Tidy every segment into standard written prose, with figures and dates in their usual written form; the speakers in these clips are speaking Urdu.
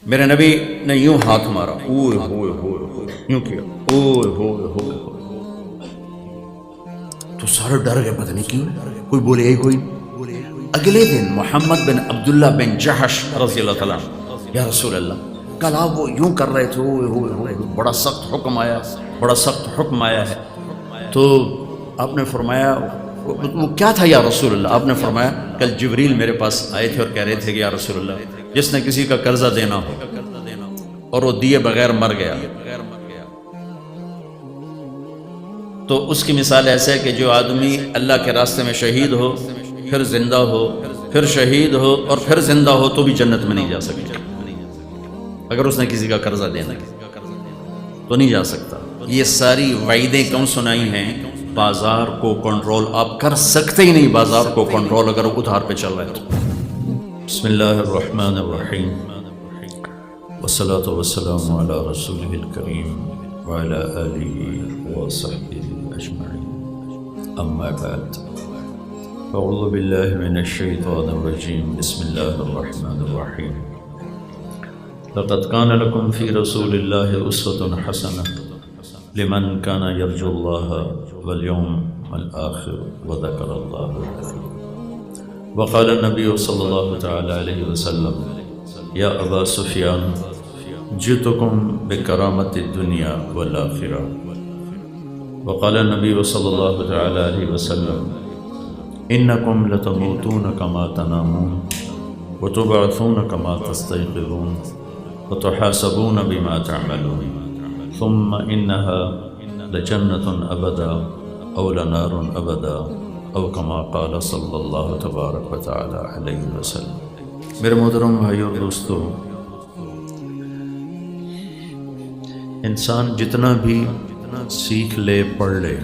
میرے نبی نے یوں ہاتھ مارا، اوئے ہوئے ہوئے ہوئے، یوں کیا، اوئے ہوئے ہوئے ہوئے، تو سارے ڈر گئے، پتہ نہیں کیوں کوئی بولے ہی کوئی نہیں۔ اگلے دن محمد بن عبداللہ بن جحش رضی اللہ تعالیٰ عنہ، یا رسول اللہ کل آپ وہ یوں کر رہے تھے، اوئے ہوئے ہوئے، بڑا سخت حکم آیا، بڑا سخت حکم آیا ہے، تو آپ نے فرمایا وہ کیا تھا یا رسول اللہ؟ آپ نے فرمایا کل جبریل میرے پاس آئے تھے اور کہہ رہے تھے کہ یا رسول اللہ جس نے کسی کا قرضہ دینا ہو اور وہ دیے بغیر مر گیا تو اس کی مثال ایسا ہے کہ جو آدمی اللہ کے راستے میں شہید ہو، پھر زندہ ہو، پھر شہید ہو اور پھر زندہ ہو تو بھی جنت میں نہیں جا سکتا۔ اگر اس نے کسی کا قرضہ دینا تو نہیں جا سکتا۔ یہ ساری وعیدیں کیوں سنائی ہیں؟ بازار کو کنٹرول آپ کر سکتے ہی نہیں، بازار کو کنٹرول اگر ادھار پہ چل رہا ہے تو۔ بسم اللہ الرحمن الرحیم، والصلاة والسلام علی رسولہ الکریم وعلی آلہ وصحبہ اجمعین، اما بعد، اعوذ باللہ من الشیطان الرجیم، بسم اللہ الرحمن الرحیم۔ لقد كان لكم في رسول الله أسوة حسنة لمن كان يرجو الله واليوم الآخر وذكر الله كثيرا۔ وقال النبي صلى الله تعالى عليه وسلم يا أبا سفيان جئتكم بكرامة الدنيا والآخرة۔ وقال النبي صلى الله تعالى عليه وسلم إنكم لتموتون كما تنامون وتبعثون كما تستيقظون وتحاسبون بما تعملون ثم إنها لجنة أبدا أو لنار أبدا أو كما قال صلی اللہ تبارک و تعالی علیہ وسلم۔ میرے محترم بھائیو اور دوستو، انسان جتنا بھی سیکھ لے، پڑھ لے،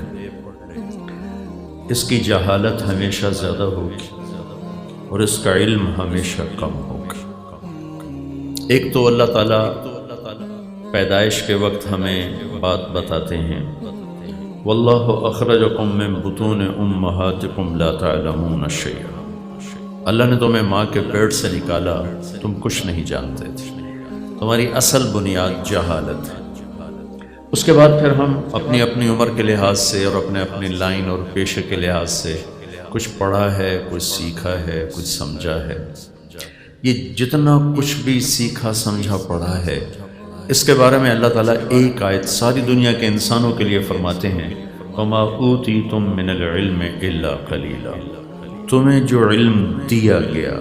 اس کی جہالت ہمیشہ زیادہ ہوگی اور اس کا علم ہمیشہ کم ہوگا۔ ایک تو اللہ تعالیٰ پیدائش کے وقت ہمیں بات بتاتے ہیں، واللہ اخرجکم من بطون امہاتکم لا تعلمون شیئا، اللہ نے تمہیں ماں کے پیٹ سے نکالا، تم کچھ نہیں جانتے تھے، تمہاری اصل بنیاد جہالت ہے۔ اس کے بعد پھر ہم اپنی اپنی عمر کے لحاظ سے اور اپنے اپنی لائن اور پیشے کے لحاظ سے کچھ پڑھا ہے، کچھ سیکھا ہے، کچھ سمجھا ہے۔ یہ جتنا کچھ بھی سیکھا سمجھا پڑھا ہے، اس کے بارے میں اللہ تعالیٰ ایک آیت ساری دنیا کے انسانوں کے لیے فرماتے ہیں، وَمَا أُوتِيتُم مِّنَ الْعِلْمِ إِلَّا قَلِيلًا، تمہیں جو علم دیا گیا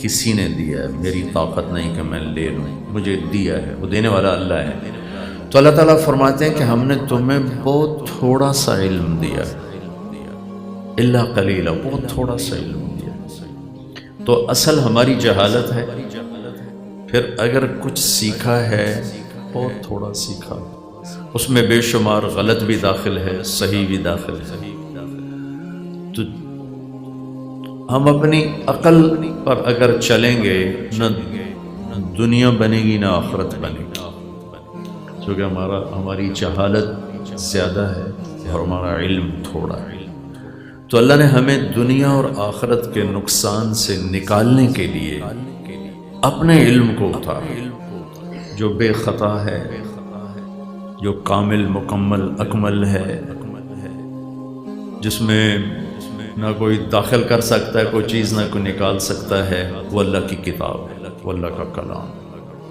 کسی نے دیا ہے، میری طاقت نہیں کہ میں لے لوں، مجھے دیا ہے، وہ دینے والا اللہ ہے۔ تو اللہ تعالیٰ فرماتے ہیں کہ ہم نے تمہیں بہت تھوڑا سا علم دیا، إِلَّا قَلِيلًا، بہت تھوڑا سا علم دیا۔ تو اصل ہماری جہالت ہے، پھر اگر کچھ سیکھا ہے بہت تھوڑا سیکھا، اس میں بے شمار غلط بھی داخل ہے، صحیح بھی داخل ہے، تو ہم اپنی عقل پر اگر چلیں گے نہ دنیا بنے گی نہ آخرت بنے گی، کیونکہ ہماری جہالت زیادہ ہے اور ہمارا علم تھوڑا ہے۔ تو اللہ نے ہمیں دنیا اور آخرت کے نقصان سے نکالنے کے لیے اپنے علم کو اتارا، جو بے خطا ہے، جو کامل مکمل اکمل ہے، جس میں نہ کوئی داخل کر سکتا ہے کوئی چیز، نہ کوئی نکال سکتا ہے، وہ اللہ کی کتاب ہے، وہ اللہ کا کلام۔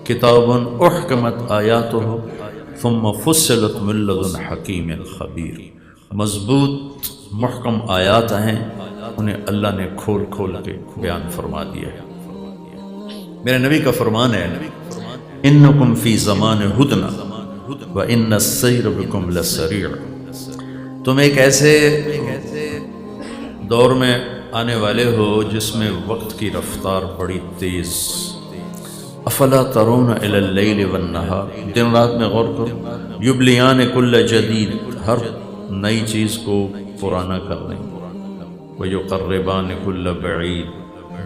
کتاب احکمت آیاتہ ثم فصلت من لدن حکیم خبیر، مضبوط محکم آیات ہیں، انہیں اللہ نے کھول کھول کے بیان فرما دیا ہے۔ میرے نبی کا فرمان ہے، انکم فی زمان ہدنا وان السیر بکم لسریع، تم ایک ایسے دور میں آنے والے ہو جس میں وقت کی رفتار بڑی تیز۔ افلا ترون الی اللیل والنہار، دن رات میں غور کرو، یبلیان کل جدید، ہر نئی چیز کو پرانا کر رہے ہیں، ویقربان کل بعید،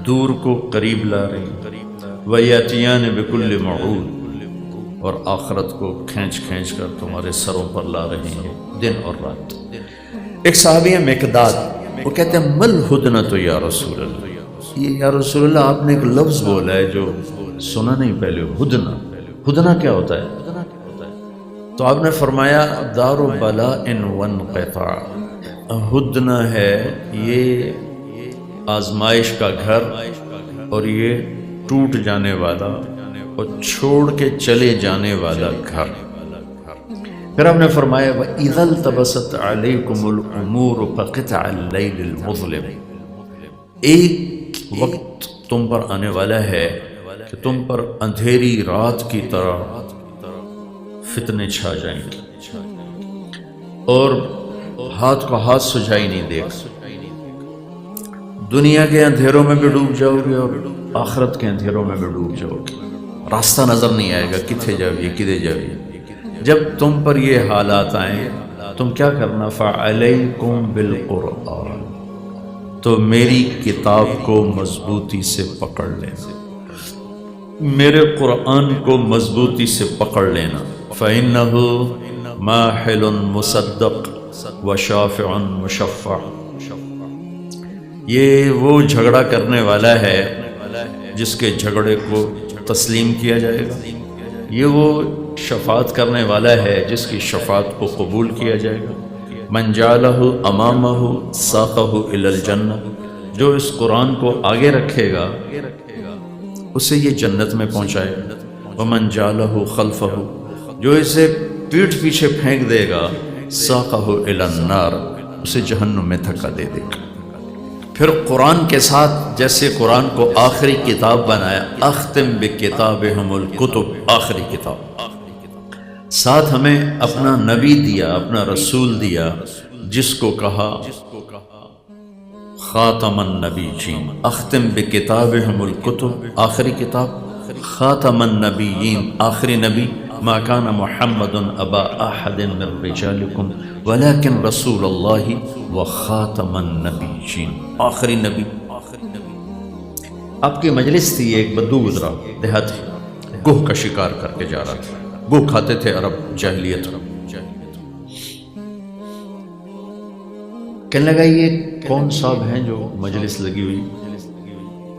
دور کو قریب لا رہے ہیں، وَيَأْتِيَانِ بِكُلِّ مَعُودٍ، اور آخرت کو کھینچ کھینچ کر تمہارے سروں پر لا رہے ہیں دن اور رات۔ ایک صحابی ہے مقداد، وہ کہتے ہیں مل ہدنۃ یا رسول اللہ، یہ یا رسول اللہ آپ نے ایک لفظ بولا ہے جو سنا نہیں پہلے ہدنا؟ ہدنا کیا ہوتا ہے؟ تو آپ نے فرمایا دار بلاء وانقطاع، ہدنا ہے یہ آزمائش کا گھر اور یہ ٹوٹ جانے والا اور چھوڑ کے چلے جانے والا گھر۔ پھر آپ نے فرمایا وَإِذَا الْتَبَسَتْ عَلَيْكُمُ الْأُمُورُ فَقِطْعَ اللَّيْلِ الْمُظْلِمِ، ایک وقت تم پر آنے والا ہے کہ تم پر اندھیری رات کی طرح فتنے چھا جائیں گے اور ہاتھ کو ہاتھ سجائی نہیں دے گا۔ دنیا کے اندھیروں میں بھی ڈوب جاؤ گے اور آخرت کے اندھیروں میں بھی ڈوب جاؤ گے، راستہ نظر نہیں آئے گا، کتنے جاویے کدے جاویے۔ جب تم پر یہ حالات آئیں تم کیا کرنا؟ فَعَلَيْكُمْ بِالْقُرْآنِ، تو میری کتاب کو مضبوطی سے پکڑ لینا، میرے قرآن کو مضبوطی سے پکڑ لینا۔ فَإِنَّهُ مَاحِلٌ مُصَدَّقٌ وَشَافِعٌ مُشَفَّعٌ، یہ وہ جھگڑا کرنے والا ہے جس کے جھگڑے کو تسلیم کیا جائے گا، یہ وہ شفاعت کرنے والا ہے جس کی شفاعت کو قبول کیا جائے گا۔ من جعلہ امامہ ساقہ الی الجنہ، جو اس قرآن کو آگے رکھے گا اسے یہ جنت میں پہنچائے گا۔ ومن جعلہ خلفہ، جو اسے پیٹھ پیچھے پھینک دے گا ساقہ الی النار، اسے جہنم میں دھکا دے دے گا۔ پھر قرآن کے ساتھ جیسے قرآن کو آخری کتاب بنایا، اختم بکتابہم الکتب، آخری کتاب، ساتھ ہمیں اپنا نبی دیا، اپنا رسول دیا جس کو کہا خاتم النبیین، اختم بکتابہم الکتب، آخری کتاب، خاتم النبیین، آخری نبی، ما کان محمد ابا احد من رجالکم ولکن رسول اللہ وخاتم النبیین، آخری نبی۔ آپ کی مجلس تھی، ایک بدو گزرا دیہاتی، گوہ کا شکار کر کے جا رہا تھا، گوہ کھاتے تھے عرب جاہلیت۔ کہنے لگا یہ کون صاحب ہیں جو مجلس لگی ہوئی؟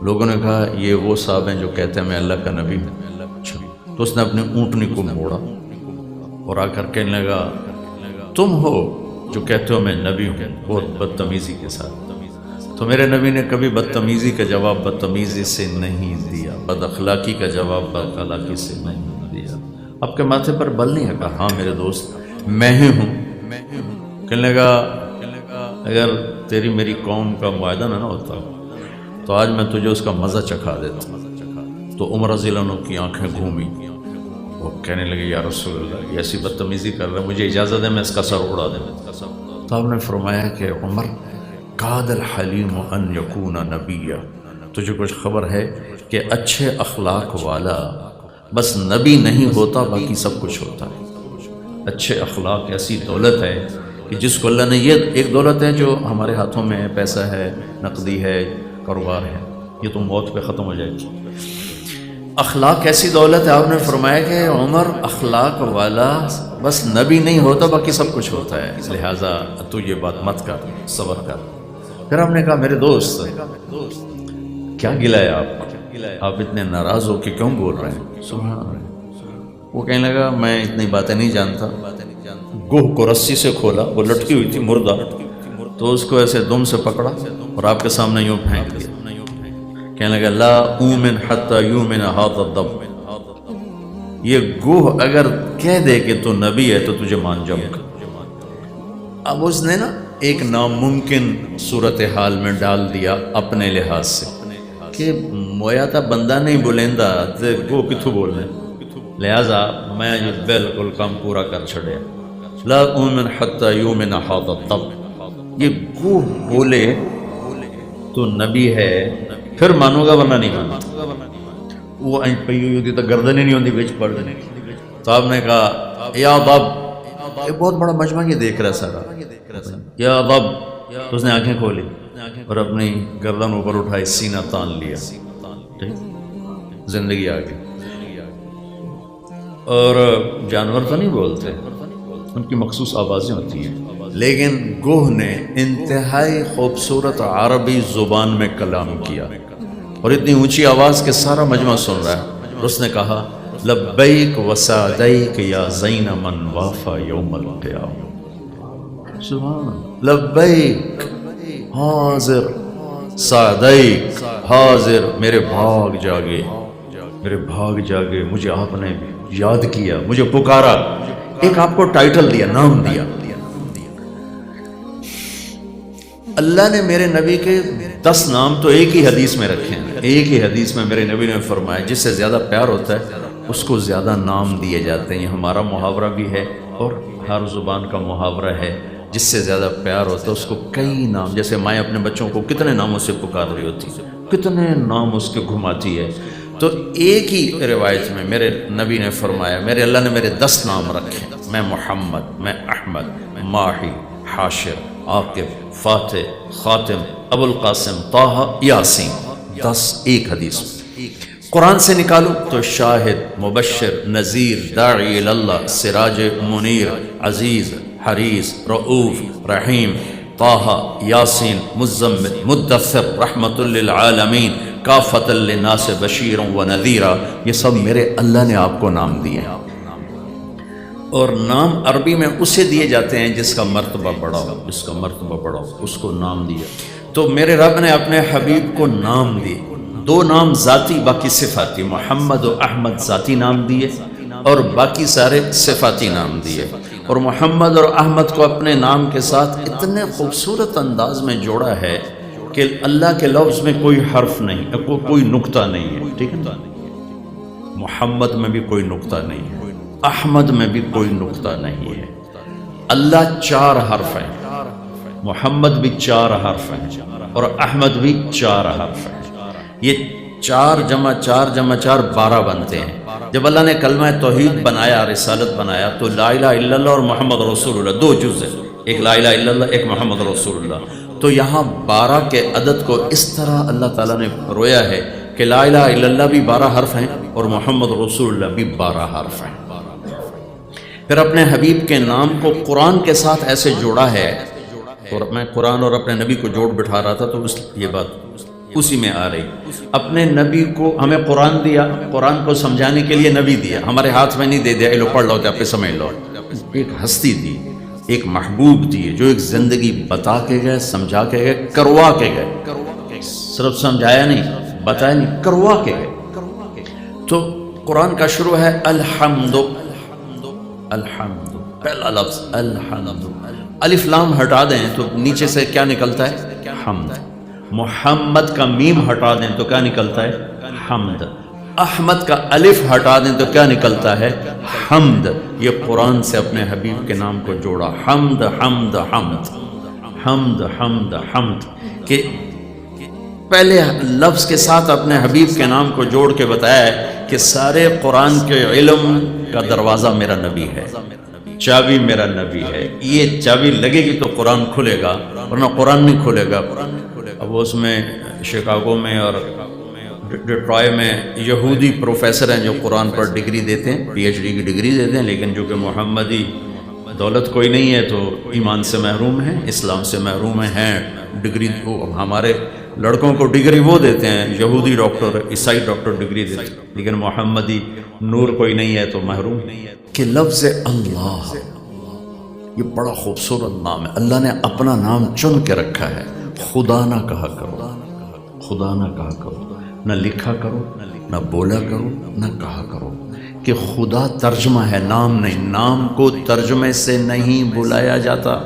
لوگوں نے کہا یہ وہ صاحب ہیں جو کہتے ہیں میں اللہ کا نبی ہوں۔ تو اس نے اپنے اونٹنی کو موڑا اور آ کر کہنے لگا تم ہو جو کہتے ہو میں نبی ہوں، بہت بدتمیزی کے ساتھ۔ تو میرے نبی نے کبھی بدتمیزی کا جواب بدتمیزی سے نہیں دیا، بد اخلاقی کا جواب بد اخلاقی سے نہیں دیا۔ آپ کے ماتھے پر بل نہیں ہے؟ کہا ہاں میرے دوست میں ہی ہوں۔ کہنے لگا اگر تیری میری قوم کا معاہدہ نہ ہوتا تو آج میں تجھے اس کا مزہ چکھا دیتا۔ تو عمر رضی اللہ عنہ کی آنکھیں گھومی، وہ کہنے لگے یا رسول اللہ یہ ایسی بدتمیزی کر رہا ہے، مجھے اجازت ہے میں اس کا سر اڑا دوں۔ تو آپ نے فرمایا کہ عمر کاد الحلیم ان یکون نبیا، تجھے کچھ خبر ہے کہ اچھے اخلاق والا بس نبی نہیں ہوتا باقی سب کچھ ہوتا ہے۔ اچھے اخلاق ایسی دولت ہے کہ جس کو اللہ نے، یہ ایک دولت ہے جو ہمارے ہاتھوں میں ہے، پیسہ ہے، نقدی ہے، کاروبار ہے، یہ تو موت پہ ختم ہو جائے گی۔ اخلاق ایسی دولت ہے، آپ نے فرمایا کہ عمر اخلاق والا بس نبی نہیں ہوتا باقی سب کچھ ہوتا ہے، لہٰذا تو یہ بات مت کر، صبر کر۔ پھر ہم نے کہا میرے دوست کیا گلا ہے آپ کو؟ آپ اتنے ناراض ہو کہ کیوں بول رہے ہیں؟ سبحان اللہ۔ وہ کہنے لگا میں اتنی باتیں نہیں جانتا۔ گوہ کو رسی سے کھولا، وہ لٹکی ہوئی تھی مردہ، تو اس کو ایسے دم سے پکڑا اور آپ کے سامنے یوں پھینک دیا۔ کہنے لگا لا اومن حتی یومن ھذا الضب، یہ گوہ اگر کہہ دے کہ تو نبی ہے تو تجھے مان جاؤں گا۔ اب اس نے نا ایک ناممکن صورتحال میں ڈال دیا اپنے لحاظ سے کہ مویا تا بندہ نہیں بولیندا تے گو کتھوں بولنے، لہذا میں یہ بالکل کام پورا کر چھڑیا۔ لا اومن حتی یومن ھذا الضب، یہ گوہ بولے تو نبی ہے پھر مانو گا ورنہ نہیں مانو۔ وہ این پئی ہوئی ہوتی تو گردن ہی نہیں ہوتی بیچ پڑ دینے۔ تو آپ نے کہا یا ضب، یہ بہت بڑا مجمع یہ دیکھ رہا سارا، یا ضب، تو اس نے آنکھیں کھولی اور اپنی گردن اوپر اٹھائی، سینہ تان لیا، زندگی آ گئی۔ اور جانور تو نہیں بولتے، ان کی مخصوص آوازیں ہوتی ہیں، لیکن گوہ نے انتہائی خوبصورت عربی زبان میں کلام کیا اور اتنی اونچی آواز کہ سارا مجمع سن رہا ہے۔ اس نے کہا لبیک وسعدیک یا زین من وافا یوم القیامہ، سبحان لبیک حاضر سعدیک حاضر، میرے بھاگ جاگے، میرے بھاگ جاگے، مجھے آپ نے یاد کیا، مجھے پکارا، ایک آپ کو ٹائٹل دیا، نام دیا۔ اللہ نے میرے نبی کے 10 نام تو ایک ہی حدیث میں رکھے ہیں، ایک ہی حدیث میں میرے نبی نے فرمایا جس سے زیادہ پیار ہوتا ہے اس کو زیادہ نام دیے جاتے ہیں۔ یہ ہمارا محاورہ بھی ہے اور ہر زبان کا محاورہ ہے، جس سے زیادہ پیار ہوتا ہے اس کو کئی نام، جیسے مائیں اپنے بچوں کو کتنے ناموں سے پکار رہی ہوتی ہے، کتنے نام اس کے گھماتی ہے، تو ایک ہی روایت میں میرے نبی نے فرمایا میرے اللہ نے میرے 10 نام رکھے، میں محمد، میں احمد، ماہی، حاشر، عاقب، فاتح، خاتم، ابو القاسم، طٰہٰ، یاسین، 10 ایک حدیث میں۔ قرآن سے نکالو تو شاہد، مبشر، نذیر، داعی اللہ، سراج منیر، عزیز، حریص، رؤوف، رحیم، طٰہٰ، یاسین، مزمل، مدثر، رحمت للعالمین، کافۃ للناس بشیر و نذیرا، یہ سب میرے اللہ نے آپ کو نام دیے ہیں۔ اور نام عربی میں اسے دیے جاتے ہیں جس کا مرتبہ بڑا ہو، جس کا مرتبہ بڑا ہو اس کو نام دیا۔ تو میرے رب نے اپنے حبیب کو نام دیے، 2 نام ذاتی باقی صفاتی، محمد و احمد ذاتی نام دیے اور باقی سارے صفاتی نام دیے۔ اور محمد اور احمد کو اپنے نام کے ساتھ اتنے خوبصورت انداز میں جوڑا ہے کہ اللہ کے لفظ میں کوئی حرف نہیں، کوئی نقطہ نہیں ہے، ٹھیک ہے نا؟ محمد میں بھی کوئی نقطہ نہیں ہے، احمد میں بھی کوئی نقطہ نہیں ہے۔ اللہ 4 حرف ہیں، محمد بھی 4 حرف ہیں اور احمد بھی 4 حرف ہیں۔ یہ 4 جمع 4 جمع 4 12 بنتے ہیں۔ جب اللہ نے کلمہ توحید بنایا، رسالت بنایا، تو لا الہ الا اللہ اور محمد رسول اللہ 2 جز ہیں، ایک لا الہ الا اللہ، ایک محمد رسول اللہ۔ تو یہاں 12 کے عدد کو اس طرح اللہ تعالیٰ نے رویا ہے کہ لا الہ الا اللہ بھی 12 حرف ہیں اور محمد رسول اللہ بھی 12 حرف ہیں۔ پھر اپنے حبیب کے نام کو قرآن کے ساتھ ایسے جوڑا ہے، اور میں قرآن اور اپنے نبی کو جوڑ بٹھا رہا تھا تو یہ بات اسی میں آ رہی۔ اپنے نبی کو ہمیں قرآن دیا، قرآن کو سمجھانے کے لیے نبی دیا، ہمارے ہاتھ میں نہیں دے دیا لو پڑھ لو تو آپ سمجھ لو۔ ایک ہستی دی، ایک محبوب دیے جو ایک زندگی بتا کے گئے، سمجھا کے گئے، کروا کے گئے، صرف سمجھایا نہیں، بتایا نہیں، کروا کے گئے۔ تو قرآن کا شروع ہے الحمد، الحمد پہلا لفظ الحمد، الف لام ہٹا دیں تو نیچے سے کیا نکلتا ہے؟ حمد۔ محمد کا میم ہٹا دیں تو کیا نکلتا ہے؟ حمد۔ احمد کا الف ہٹا دیں تو کیا نکلتا ہے؟ حمد۔ یہ قرآن سے اپنے حبیب کے نام کو جوڑا، حمد حمد حمد حمد حمد حمد، کہ پہلے لفظ کے ساتھ اپنے حبیب کے نام کو جوڑ کے بتایا ہے کہ سارے قرآن کے علم کا دروازہ میرا نبی ہے، چابی میرا نبی ہے، یہ چابی لگے گی تو قرآن کھلے گا ورنہ قرآن نہیں کھلے گا۔ اب اس میں شکاگو میں اور ڈیٹرائٹ میں یہودی پروفیسر ہیں جو قرآن پر ڈگری دیتے ہیں، پی ایچ ڈی کی ڈگری دیتے ہیں، لیکن جو کہ محمدی دولت کوئی نہیں ہے تو ایمان سے محروم ہیں، اسلام سے محروم ہیں۔ ڈگری ہمارے لڑکوں کو ڈگری وہ دیتے ہیں، یہودی ڈاکٹر، عیسائی ڈاکٹر ڈگری دیتے ہیں، لیکن محمدی نور کوئی نہیں ہے تو محروم نہیں ہے۔ کہ لفظ اللہ یہ بڑا خوبصورت نام ہے، اللہ نے اپنا نام چن کے رکھا ہے۔ خدا نہ کہا کرو، خدا نہ کہا کرو، نہ لکھا کرو، نہ بولا کرو، نہ کہا کرو، کہ خدا ترجمہ ہے، نام نہیں۔ نام کو ترجمے سے نہیں بلایا جاتا۔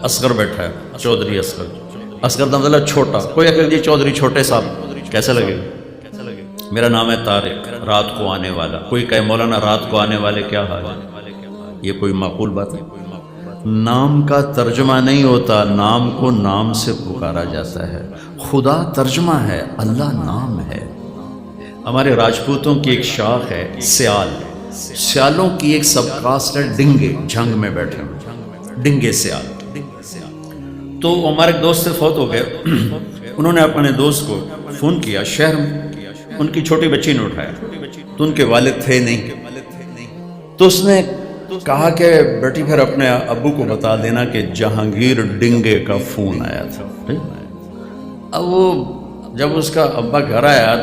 اصغر بیٹھا ہے، چودھری اصغر، اصغر کا مطلب چھوٹا، کوئی اگر جی چودھری چھوٹے صاحب کیسا لگے گا؟ میرا نام ہے طارق، رات کو آنے والا، کوئی کہے مولانا رات کو آنے والے کیا حال ہے؟ یہ کوئی معقول بات ہے؟ نام کا ترجمہ نہیں ہوتا، نام کو نام سے پکارا جاتا ہے۔ خدا ترجمہ ہے، اللہ نام ہے۔ ہمارے راجپوتوں کی ایک شاخ ہے سیال، سیالوں کی ایک سب کاسٹ ہے ڈنگے، جھنگ میں بیٹھے ہوئے ڈنگے سیال۔ تو ہمارے ایک دوست سے فوت ہو گئے، انہوں نے اپنے دوست کو فون کیا شہر میں، ان کی چھوٹی بچی نے اٹھایا تو ان کے والد تھے نہیں، تو اس نے کہا کہ بیٹی پھر اپنے ابو کو بتا دینا کہ جہانگیر ڈنگے کا فون آیا تھا۔ اب وہ جب اس کا ابا گھر آیا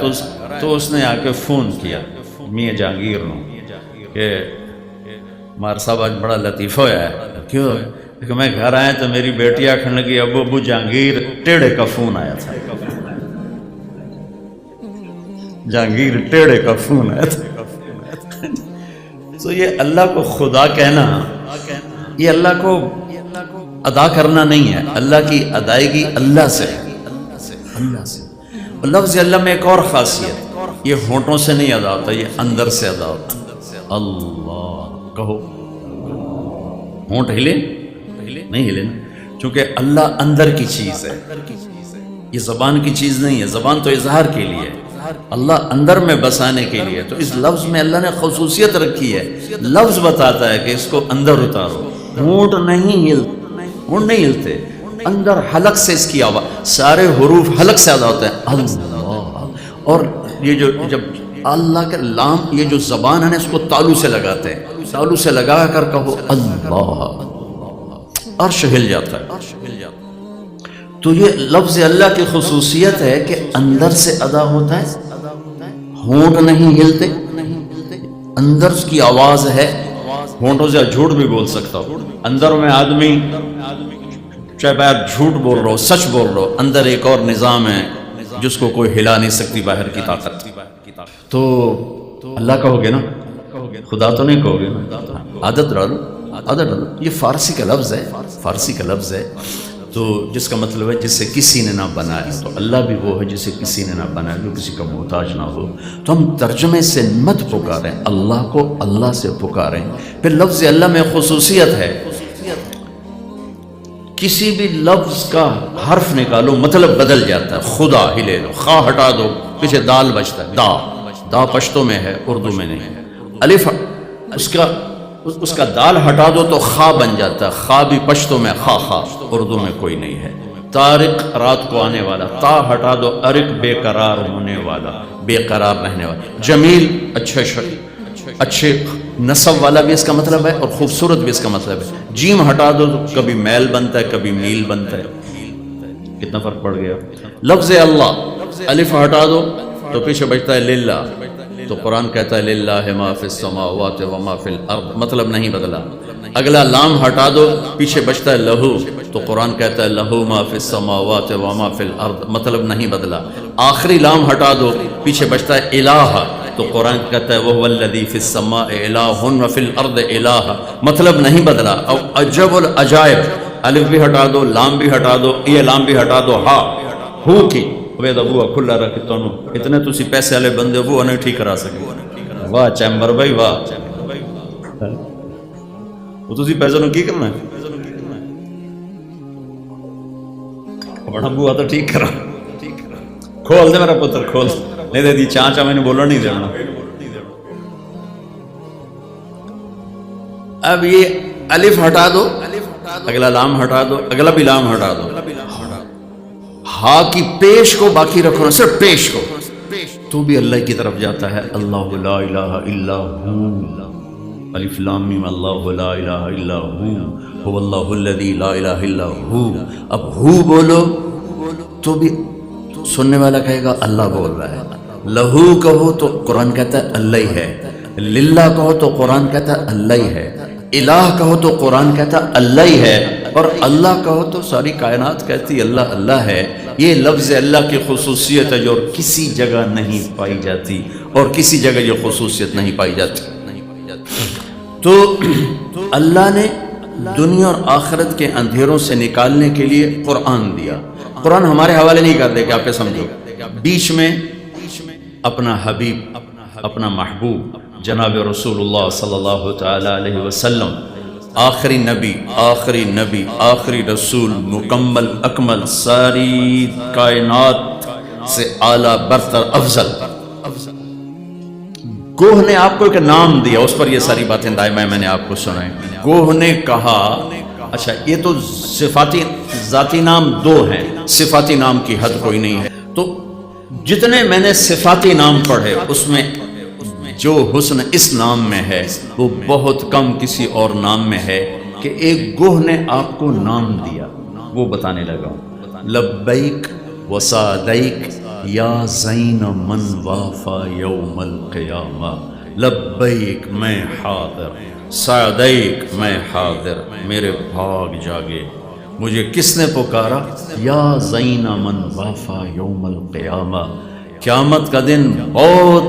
تو اس نے آ کے فون کیا میاں جہانگیر نو کہ مار صاحب آج بڑا لطیفہ ہویا ہے. کیوں؟ کہ میں گھر آیا تو میری بیٹی آخر لگی ابو جہانگیر ٹیڑے کا فون آیا تھا. جہانگیر ٹیڑے کا فون آیا تھا. تو یہ اللہ کو خدا کہنا، یہ اللہ کو ادا کرنا نہیں ہے. اللہ کی ادائیگی اللہ سے ہے، اللہ سے. لفظ اللہ میں ایک اور خاصیت، یہ ہونٹوں سے نہیں ادا ہوتا، یہ اندر سے ادا ہوتا. اللہ کہو، ہونٹ ہلے نہیں ہلے نا، چونکہ اللہ اندر کی چیز ہے، یہ زبان کی چیز نہیں ہے. زبان تو اظہار کے لیے، اللہ اندر میں بسانے کے لیے. تو اس لفظ میں اللہ نے خصوصیت رکھی ہے. لفظ بتاتا ہے کہ اس کو اندر اتارو. ہونٹ نہیں ہلتے، اندر حلق سے اس کی آواز، سارے حروف حلق سے ادا ہوتے ہیں اللہ. اور یہ جو جب اللہ کا لام، یہ جو زبان ہے نا، اس کو تالو سے لگاتے ہیں، تالو سے لگا کر کہو اللہ، عرش ہل جاتا ہے. تو یہ لفظ اللہ کی خصوصیت ہے کہ اندر سے ادا ہوتا ہے، ہونٹ نہیں ہلتے، اندر اس کی آواز ہے. ہونٹوں سے جھوٹ بھی بول سکتا ہو، اندر میں آدمی چاہے باہر جھوٹ بول رہا ہو سچ بول رہا ہو، اندر ایک اور نظام ہے جس کو کوئی ہلا نہیں سکتی باہر کی طاقت. تو اللہ کہو گے نا، خدا تو نہیں کہو گے نا. عادت ڈالو، عادت ڈالو. یہ فارسی کا لفظ ہے، فارسی کا لفظ ہے. تو جس کا مطلب ہے جسے کسی نے نہ بنایا. تو اللہ بھی وہ ہے جسے کسی نے نہ بنایا، جو کسی کا محتاج نہ ہو. تو ہم ترجمے سے مت پکاریں اللہ کو، اللہ سے پکاریں. پھر لفظ اللہ میں خصوصیت ہے، کسی بھی لفظ کا حرف نکالو مطلب بدل جاتا ہے. خدا ہی لے لو، خا ہٹا دو پیچھے دال بچتا ہے. دا پشتو میں ہے، اردو میں نہیں. الف اس کا دال ہٹا دو تو خا بن جاتا ہے. خا بھی پشتو میں خا، اردو میں کوئی نہیں ہے. طارق رات کو آنے والا، تا ہٹا دو ارق بے قرار ہونے والا، بے قرار رہنے والا. جمیل اچھے نصب والا بھی اس کا مطلب ہے، اور خوبصورت بھی اس کا مطلب ہے. جیم ہٹا دو تو کبھی میل بنتا ہے، کبھی میل بنتا ہے. کتنا فرق پڑ گیا. لفظ اللہ، الف ہٹا دو تو پیچھے بچتا ہے للہ. تو قرآن کہتا ہے للہ ما فی السماوات و ما فی الارض، مطلب نہیں بدلا. اگلا لام ہٹا دو پیچھے بچتا ہے لہو. تو قرآن کہتا ہے لہو ما فی السماوات و ما فی الارض، مطلب نہیں بدلا. آخری لام ہٹا دو پیچھے بچتا ہے الہ. تو قرآن کہتا ہے وَهُوَ الَّذِي فِي السَّمَاءِ إِلَٰهٌ وَفِي الْأَرْضِ إِلَٰهٌ، مطلب نہیں بدلا. اور عجب العجائب، الف بھی ہٹا دو، لام بھی ہٹا دو، یہ لام بھی ہٹا دو، ہا ہو کی وے دبوا کھلا رکھ تانوں اتنے تسی پیسے والے بندے وہ نہیں ٹھیک کرا سکے. واہ چیمبر بھائی واہ. وہ تسی پیسے نو کی کرنا ہے؟ بڑا بوا تو ٹھیک کرا. کھول دے میرا پتر، کھول نہیں دے دی چانچا میں نے بولنا نہیں دینا. اب یہ الف ہٹا دو، اگلا لام ہٹا دو، اگلا بھی لام ہٹا دو. ہا کی پیش کو باقی رکھو نا، صرف پیش کو، تو بھی اللہ کی طرف جاتا ہے. اللہ لا الہ الا ہو، الف لام میم اللہ لا الہ الا ہو، هو اللہ الذی لا الہ الا ہو. اب ہو بولو تو بھی سننے والا کہے گا اللہ بول رہا ہے. لہو کہو تو قرآن کہتا ہے اللہ ہی ہے. للہ کہو تو قرآن کہتا ہے اللہ ہی ہے. الہ کہو تو قرآن کہتا ہے اللہ ہی ہے. اور اللہ کہو تو ساری کائنات کہتی اللہ اللہ ہے. یہ لفظ اللہ کی خصوصیت ہے جو کسی جگہ نہیں پائی جاتی، اور کسی جگہ یہ خصوصیت نہیں پائی جاتی. تو اللہ نے دنیا اور آخرت کے اندھیروں سے نکالنے کے لیے قرآن دیا. قرآن ہمارے حوالے نہیں کرتے کہ آپ یہ سمجھو. بیچ میں اپنا حبیب، اپنا محبوب جناب رسول اللہ صلی اللہ تعالی علیہ وسلم، آخری نبی، آخری رسول، مکمل اکمل، ساری کائنات سے اعلیٰ برتر افضل. گوہ نے آپ کو ایک نام دیا، اس پر یہ ساری باتیں دائما میں نے آپ کو سنائیں. گوہ نے کہا اچھا یہ تو صفاتی ذاتی نام دو ہیں، صفاتی نام کی حد کوئی نہیں ہے. تو جتنے میں نے صفاتی نام پڑھے اس میں جو حسن اس نام میں ہے وہ بہت کم کسی اور نام میں ہے. کہ ایک گوہ نے آپ کو نام دیا، وہ بتانے لگا ہوں. لبیک و سعدیک یا زین من وافا یوم القیامہ لبیک میں حاضر سعدیک میں حاضر، میرے بھاگ جاگے مجھے کس نے پکارا؟ یا زین من وافا یوم القیامہ، قیامت کا دن بہت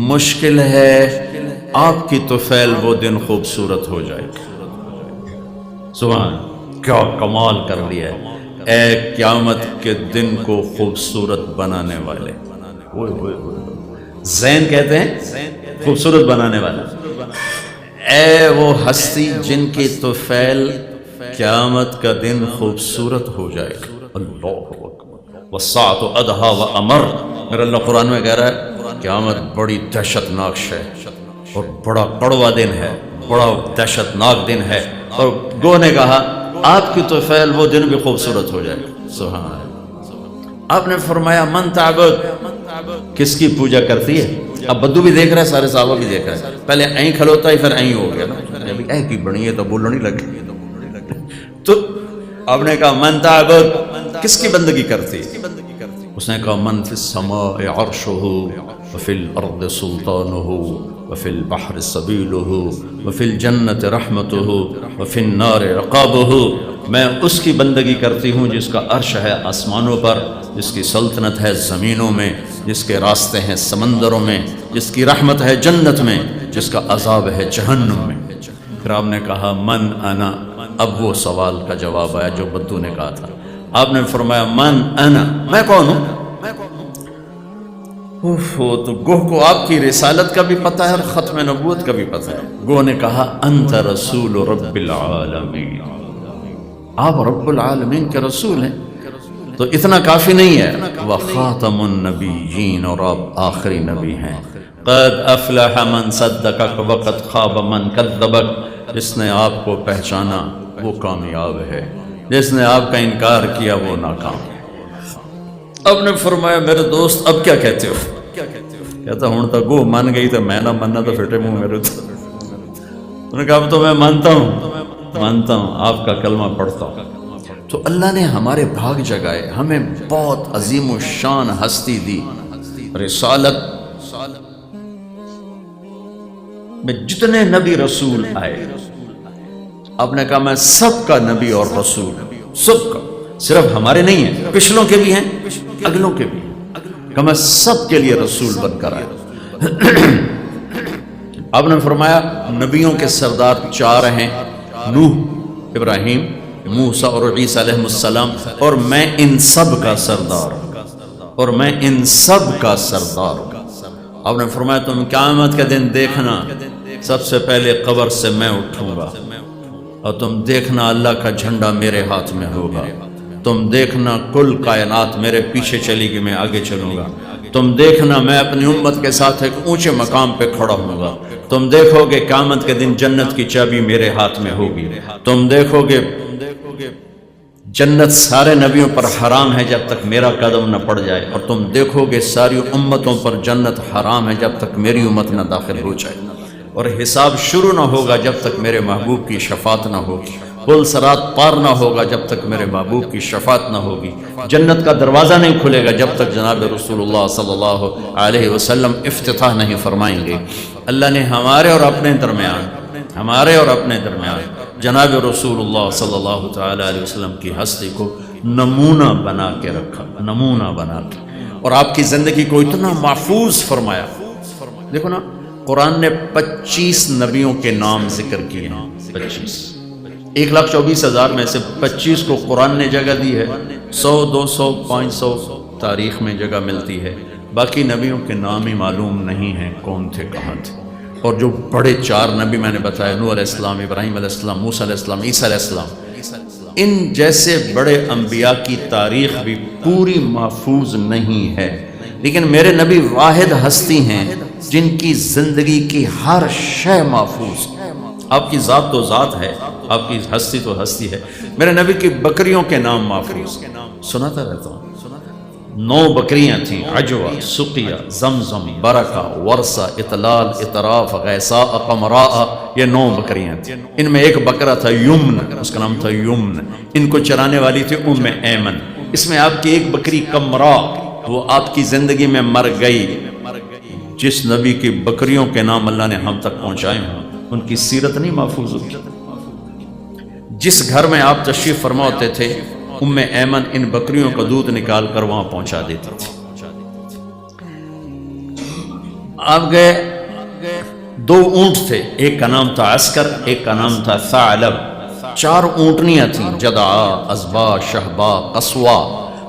مشکل ہے، آپ کی طفیل وہ دن خوبصورت ہو جائے گا۔ سبحان، کیا کمال کر لیا ہے اے قیامت کے دن کو خوبصورت بنانے والے۔ زین کہتے ہیں خوبصورت بنانے والا، اے وہ ہستی جن کی طفیل قیامت کا دن خوبصورت ہو جائے گا۔ اللہ اکبر، والساعۃ ادہا وامر، میرا اللہ قرآن میں کہہ رہا ہے قیامت بڑی دہشت ناک ہے اور بڑا کڑوا دن ہے، بڑا دہشت ناک دن ہے۔ اور گو نے کہا آپ کی طفیل وہ دن بھی خوبصورت ہو جائے گا۔ سبحان اللہ۔ آپ نے فرمایا من تعبد، کس کی پوجا کرتی ہے؟ اب بدو بھی دیکھ رہا ہے، سارے صحابہ بھی دیکھ رہے ہیں، پہلے این کھلوتا ہی پھر این ہو گیا نا، جب اے کی بنی ہے تو بولنا نہیں لگی، تو آپ نے کہا من تعبد، کس کی بندگی کرتی ہے؟ اس نے کہا من فی السماء عرشہ وفی الارض سلطانہ وفی البحر سبیلہ وفی الجنت رحمتہ وفی النار عقابہ، میں اس کی بندگی کرتی ہوں جس کا عرش ہے آسمانوں پر، جس کی سلطنت ہے زمینوں میں، جس کے راستے ہیں سمندروں میں، جس کی رحمت ہے جنت میں، جس کا عذاب ہے جہنم میں۔ پھر آپ نے کہا من انا، اب وہ سوال کا جواب آیا جو بدو نے کہا تھا۔ آپ نے فرمایا من انا، میں کون ہوں؟ تو گوہ کو آپ کی رسالت کا بھی پتہ ہے اور ختم نبوت کا بھی پتہ ہے۔ گوہ نے کہا انت رسول رب العالمین، آپ رب العالمین کے رسول ہیں، تو اتنا کافی نہیں ہے، وخاتم النبیین، اور آپ آخری نبی ہیں۔ قد افلح من صدقک وقد خاب من کذبک، جس نے آپ کو پہچانا وہ کامیاب ہے، جس نے آپ کا انکار کیا وہ ناکام ہے۔ اب نے فرمایا میرے دوست اب کیا کہتے ہو؟ کہتا ہوں تو گو مان گئی تو میں نہ ماننا تو پھٹے منہ میرے تو۔ انہوں نے کہا اب تو میں مانتا ہوں، آپ کا کلمہ پڑھتا ہوں۔ تو اللہ نے ہمارے بھاگ جگائے، ہمیں بہت عظیم و شان ہستی دی، رسالت میں جتنے نبی رسول آئے، آپ نے کہا میں سب کا نبی اور رسول ہوں، سب کا، صرف ہمارے نہیں ہیں، پچھلوں کے بھی ہیں اگلوں کے بھی ہیں، کہ میں سب کے لیے رسول بن کر آیا۔ آپ نے فرمایا نبیوں کے سردار 4 ہیں، نوح، ابراہیم، موسیٰ اور عیسیٰ علیہ السلام، اور میں ان سب کا سردار ہوں، آپ نے فرمایا تم قیامت کے دن دیکھنا سب سے پہلے قبر سے میں اٹھوں گا، اور تم دیکھنا اللہ کا جھنڈا میرے ہاتھ میں ہوگا، تم دیکھنا کل کائنات میرے پیچھے چلے گی، میں آگے چلوں گا، تم دیکھنا میں اپنی امت کے ساتھ ایک اونچے مقام پہ کھڑا ہوں گا، تم دیکھو گے قیامت کے دن جنت کی چابی میرے ہاتھ میں ہوگی، تم دیکھو گے جنت سارے نبیوں پر حرام ہے جب تک میرا قدم نہ پڑ جائے، اور تم دیکھو گے ساری امتوں پر جنت حرام ہے جب تک میری امت نہ داخل ہو جائے، اور حساب شروع نہ ہوگا جب تک میرے محبوب کی شفاعت نہ ہوگی، پل صراط پار نہ ہوگا جب تک میرے محبوب کی شفاعت نہ ہوگی، جنت کا دروازہ نہیں کھلے گا جب تک جناب رسول اللہ صلی اللہ علیہ وسلم افتتاح نہیں فرمائیں گے۔ اللہ نے ہمارے اور اپنے درمیان جناب رسول اللہ صلی اللہ تعالی علیہ وسلم کی ہستی کو نمونہ بنا کے رکھا، نمونہ بنا کے، اور آپ کی زندگی کو اتنا محفوظ فرمایا۔ دیکھو نا، قرآن نے 25 نبیوں کے نام ذکر کیے ہیں، 25، 1,24,000 میں سے 25 کو قرآن نے جگہ دی ہے، 100 200 500 تاریخ میں جگہ ملتی ہے، باقی نبیوں کے نام ہی معلوم نہیں ہیں کون تھے کہاں تھے۔ اور جو بڑے 4 نبی میں نے بتایا، نوح علیہ السلام، ابراہیم علیہ السلام، موسیٰ علیہ السلام، عیسیٰ علیہ السلام، ان جیسے بڑے انبیاء کی تاریخ بھی پوری محفوظ نہیں ہے، لیکن میرے نبی واحد ہستی ہیں جن کی زندگی کی ہر شے محفوظ ہے۔ آپ کی ذات تو ذات ہے، آپ کی ہستی تو ہستی ہے، میرے نبی کی بکریوں کے نام محفوظ ہیں، سناتا رہتا ہوں۔ 9 بکریاں تھیں، عجوہ، سقیہ، زمزم، برکہ، ورثہ، اطلال، اطراف، غیثاء، قمراء، یہ 9 بکریاں تھیں۔ ان میں ایک بکرا تھا یمن، اس کا نام تھا یمن، ان کو چرانے والی تھی ام ایمن۔ اس میں آپ کی ایک بکری کمرا وہ آپ کی زندگی میں مر گئی. جس نبی کی بکریوں کے نام اللہ نے ہم تک پہنچائے ہیں ان کی سیرت نہیں محفوظ ہوتی. جس گھر میں آپ تشریف فرما ہوتے تھے ام ایمن ان بکریوں کا دودھ نکال کر وہاں پہنچا دیتی تھی. آپ گئے, 2 اونٹ تھے, ایک کا نام تھا عسکر, ایک کا نام تھا ثعلب. 4 اونٹنیاں تھیں, جدعا, ازبا, شہبا, قصوا.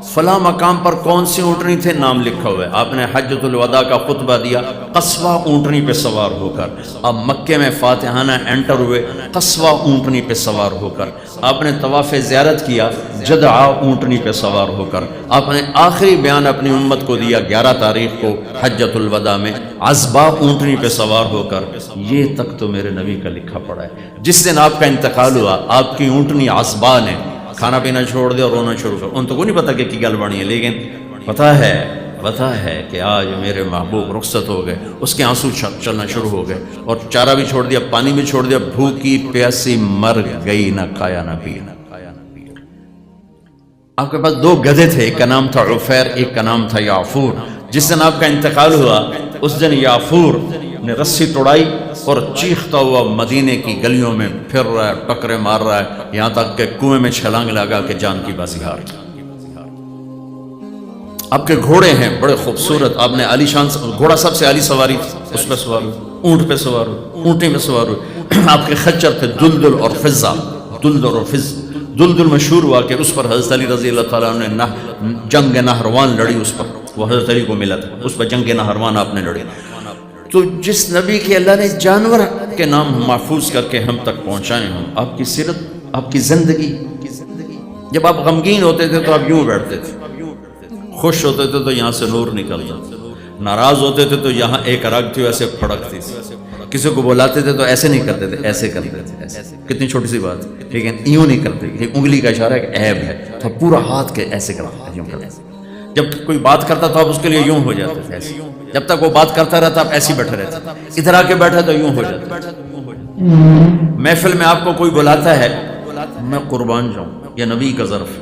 فلاں مقام پر کون سی اونٹنی تھے نام لکھا ہوا ہے. آپ نے حجۃ الوداع کا خطبہ دیا قصوا اونٹنی پہ سوار ہو کر. آپ مکے میں فاتحانہ انٹر ہوئے قصوا اونٹنی پہ سوار ہو کر. آپ نے طواف زیارت کیا جدعا اونٹنی پہ سوار ہو کر. آپ نے آخری بیان اپنی امت کو دیا 11 تاریخ کو حجۃ الوداع میں عزبا اونٹنی پہ سوار ہو کر. یہ تک تو میرے نبی کا لکھا پڑا ہے. جس دن آپ کا انتقال ہوا آپ کی اونٹنی عزبا نے کھانا پینا چھوڑ دیا اور رونا شروع کر. ان تو کو نہیں پتا کہ کی گل بنی ہے, لیکن پتا ہے کہ آج میرے محبوب رخصت ہو گئے. اس کے آنسو چلنا شروع ہو گئے اور چارہ بھی چھوڑ دیا, پانی بھی چھوڑ دیا. بھوکی پیاسی مر گئی, نہ کھایا نہ پیا. آپ کے پاس 2 گدھے تھے, ایک کا نام تھا عفیر, ایک کا نام تھا یعفور. جس دن آپ کا انتقال ہوا اس دن یعفور نے رسی توڑائی اور چیختا ہوا مدینے کی گلیوں میں پھر رہا ہے, ٹکرے مار رہا ہے, یہاں تک کہ کنویں میں چھلانگ لگا کے جان کی بازی ہار. آپ کے گھوڑے ہیں بڑے خوبصورت. آپ نے عالی شان گھوڑا سب سے عالی سواری اس پہ سوار ہوئے, اونٹ پہ سوار ہوئے, اونٹی پہ سوار ہوئے. آپ کے خچر تھے دلدل اور فضہ. دلدل اور فضہ, دلدل مشہور ہوا کہ اس پر حضرت علی رضی اللہ تعالیٰ نے جنگ نہروان لڑی. اس پر وہ حضرت علی کو ملا تھا, اس پر جنگ نہروان آپ نے لڑی. تو جس نبی کے اللہ نے جانور کے نام محفوظ کر کے ہم تک پہنچائے ہوں, آپ کی سیرت, آپ کی زندگی. جب آپ غمگین ہوتے تھے تو آپ یوں بیٹھتے تھے, خوش ہوتے تھے تو یہاں سے نور نکلتا, ناراض ہوتے تھے تو یہاں ایک رگ تھی ایسے پھڑکتی تھی. کسی کو بلاتے تھے تو ایسے نہیں کرتے تھے, ایسے کرتے تھے. ایسے کتنی چھوٹی سی بات, لیکن یوں نہیں کرتے. یہ انگلی کا اشارہ ایک عیب ہے, تو پورا ہاتھ کے ایسے کرتے تھے, یوں کرتے. جب کوئی بات کرتا تھا آپ اس کے لیے یوں ہو جاتے تھے ایسے. جب تک وہ بات کرتا رہتا آپ ایسے بیٹھے رہتے. ادھر آ کے بیٹھا تو یوں ہو جاتا. محفل میں آپ کو کوئی بلاتا ہے, میں قربان جاؤں, یا نبی کا ظرف.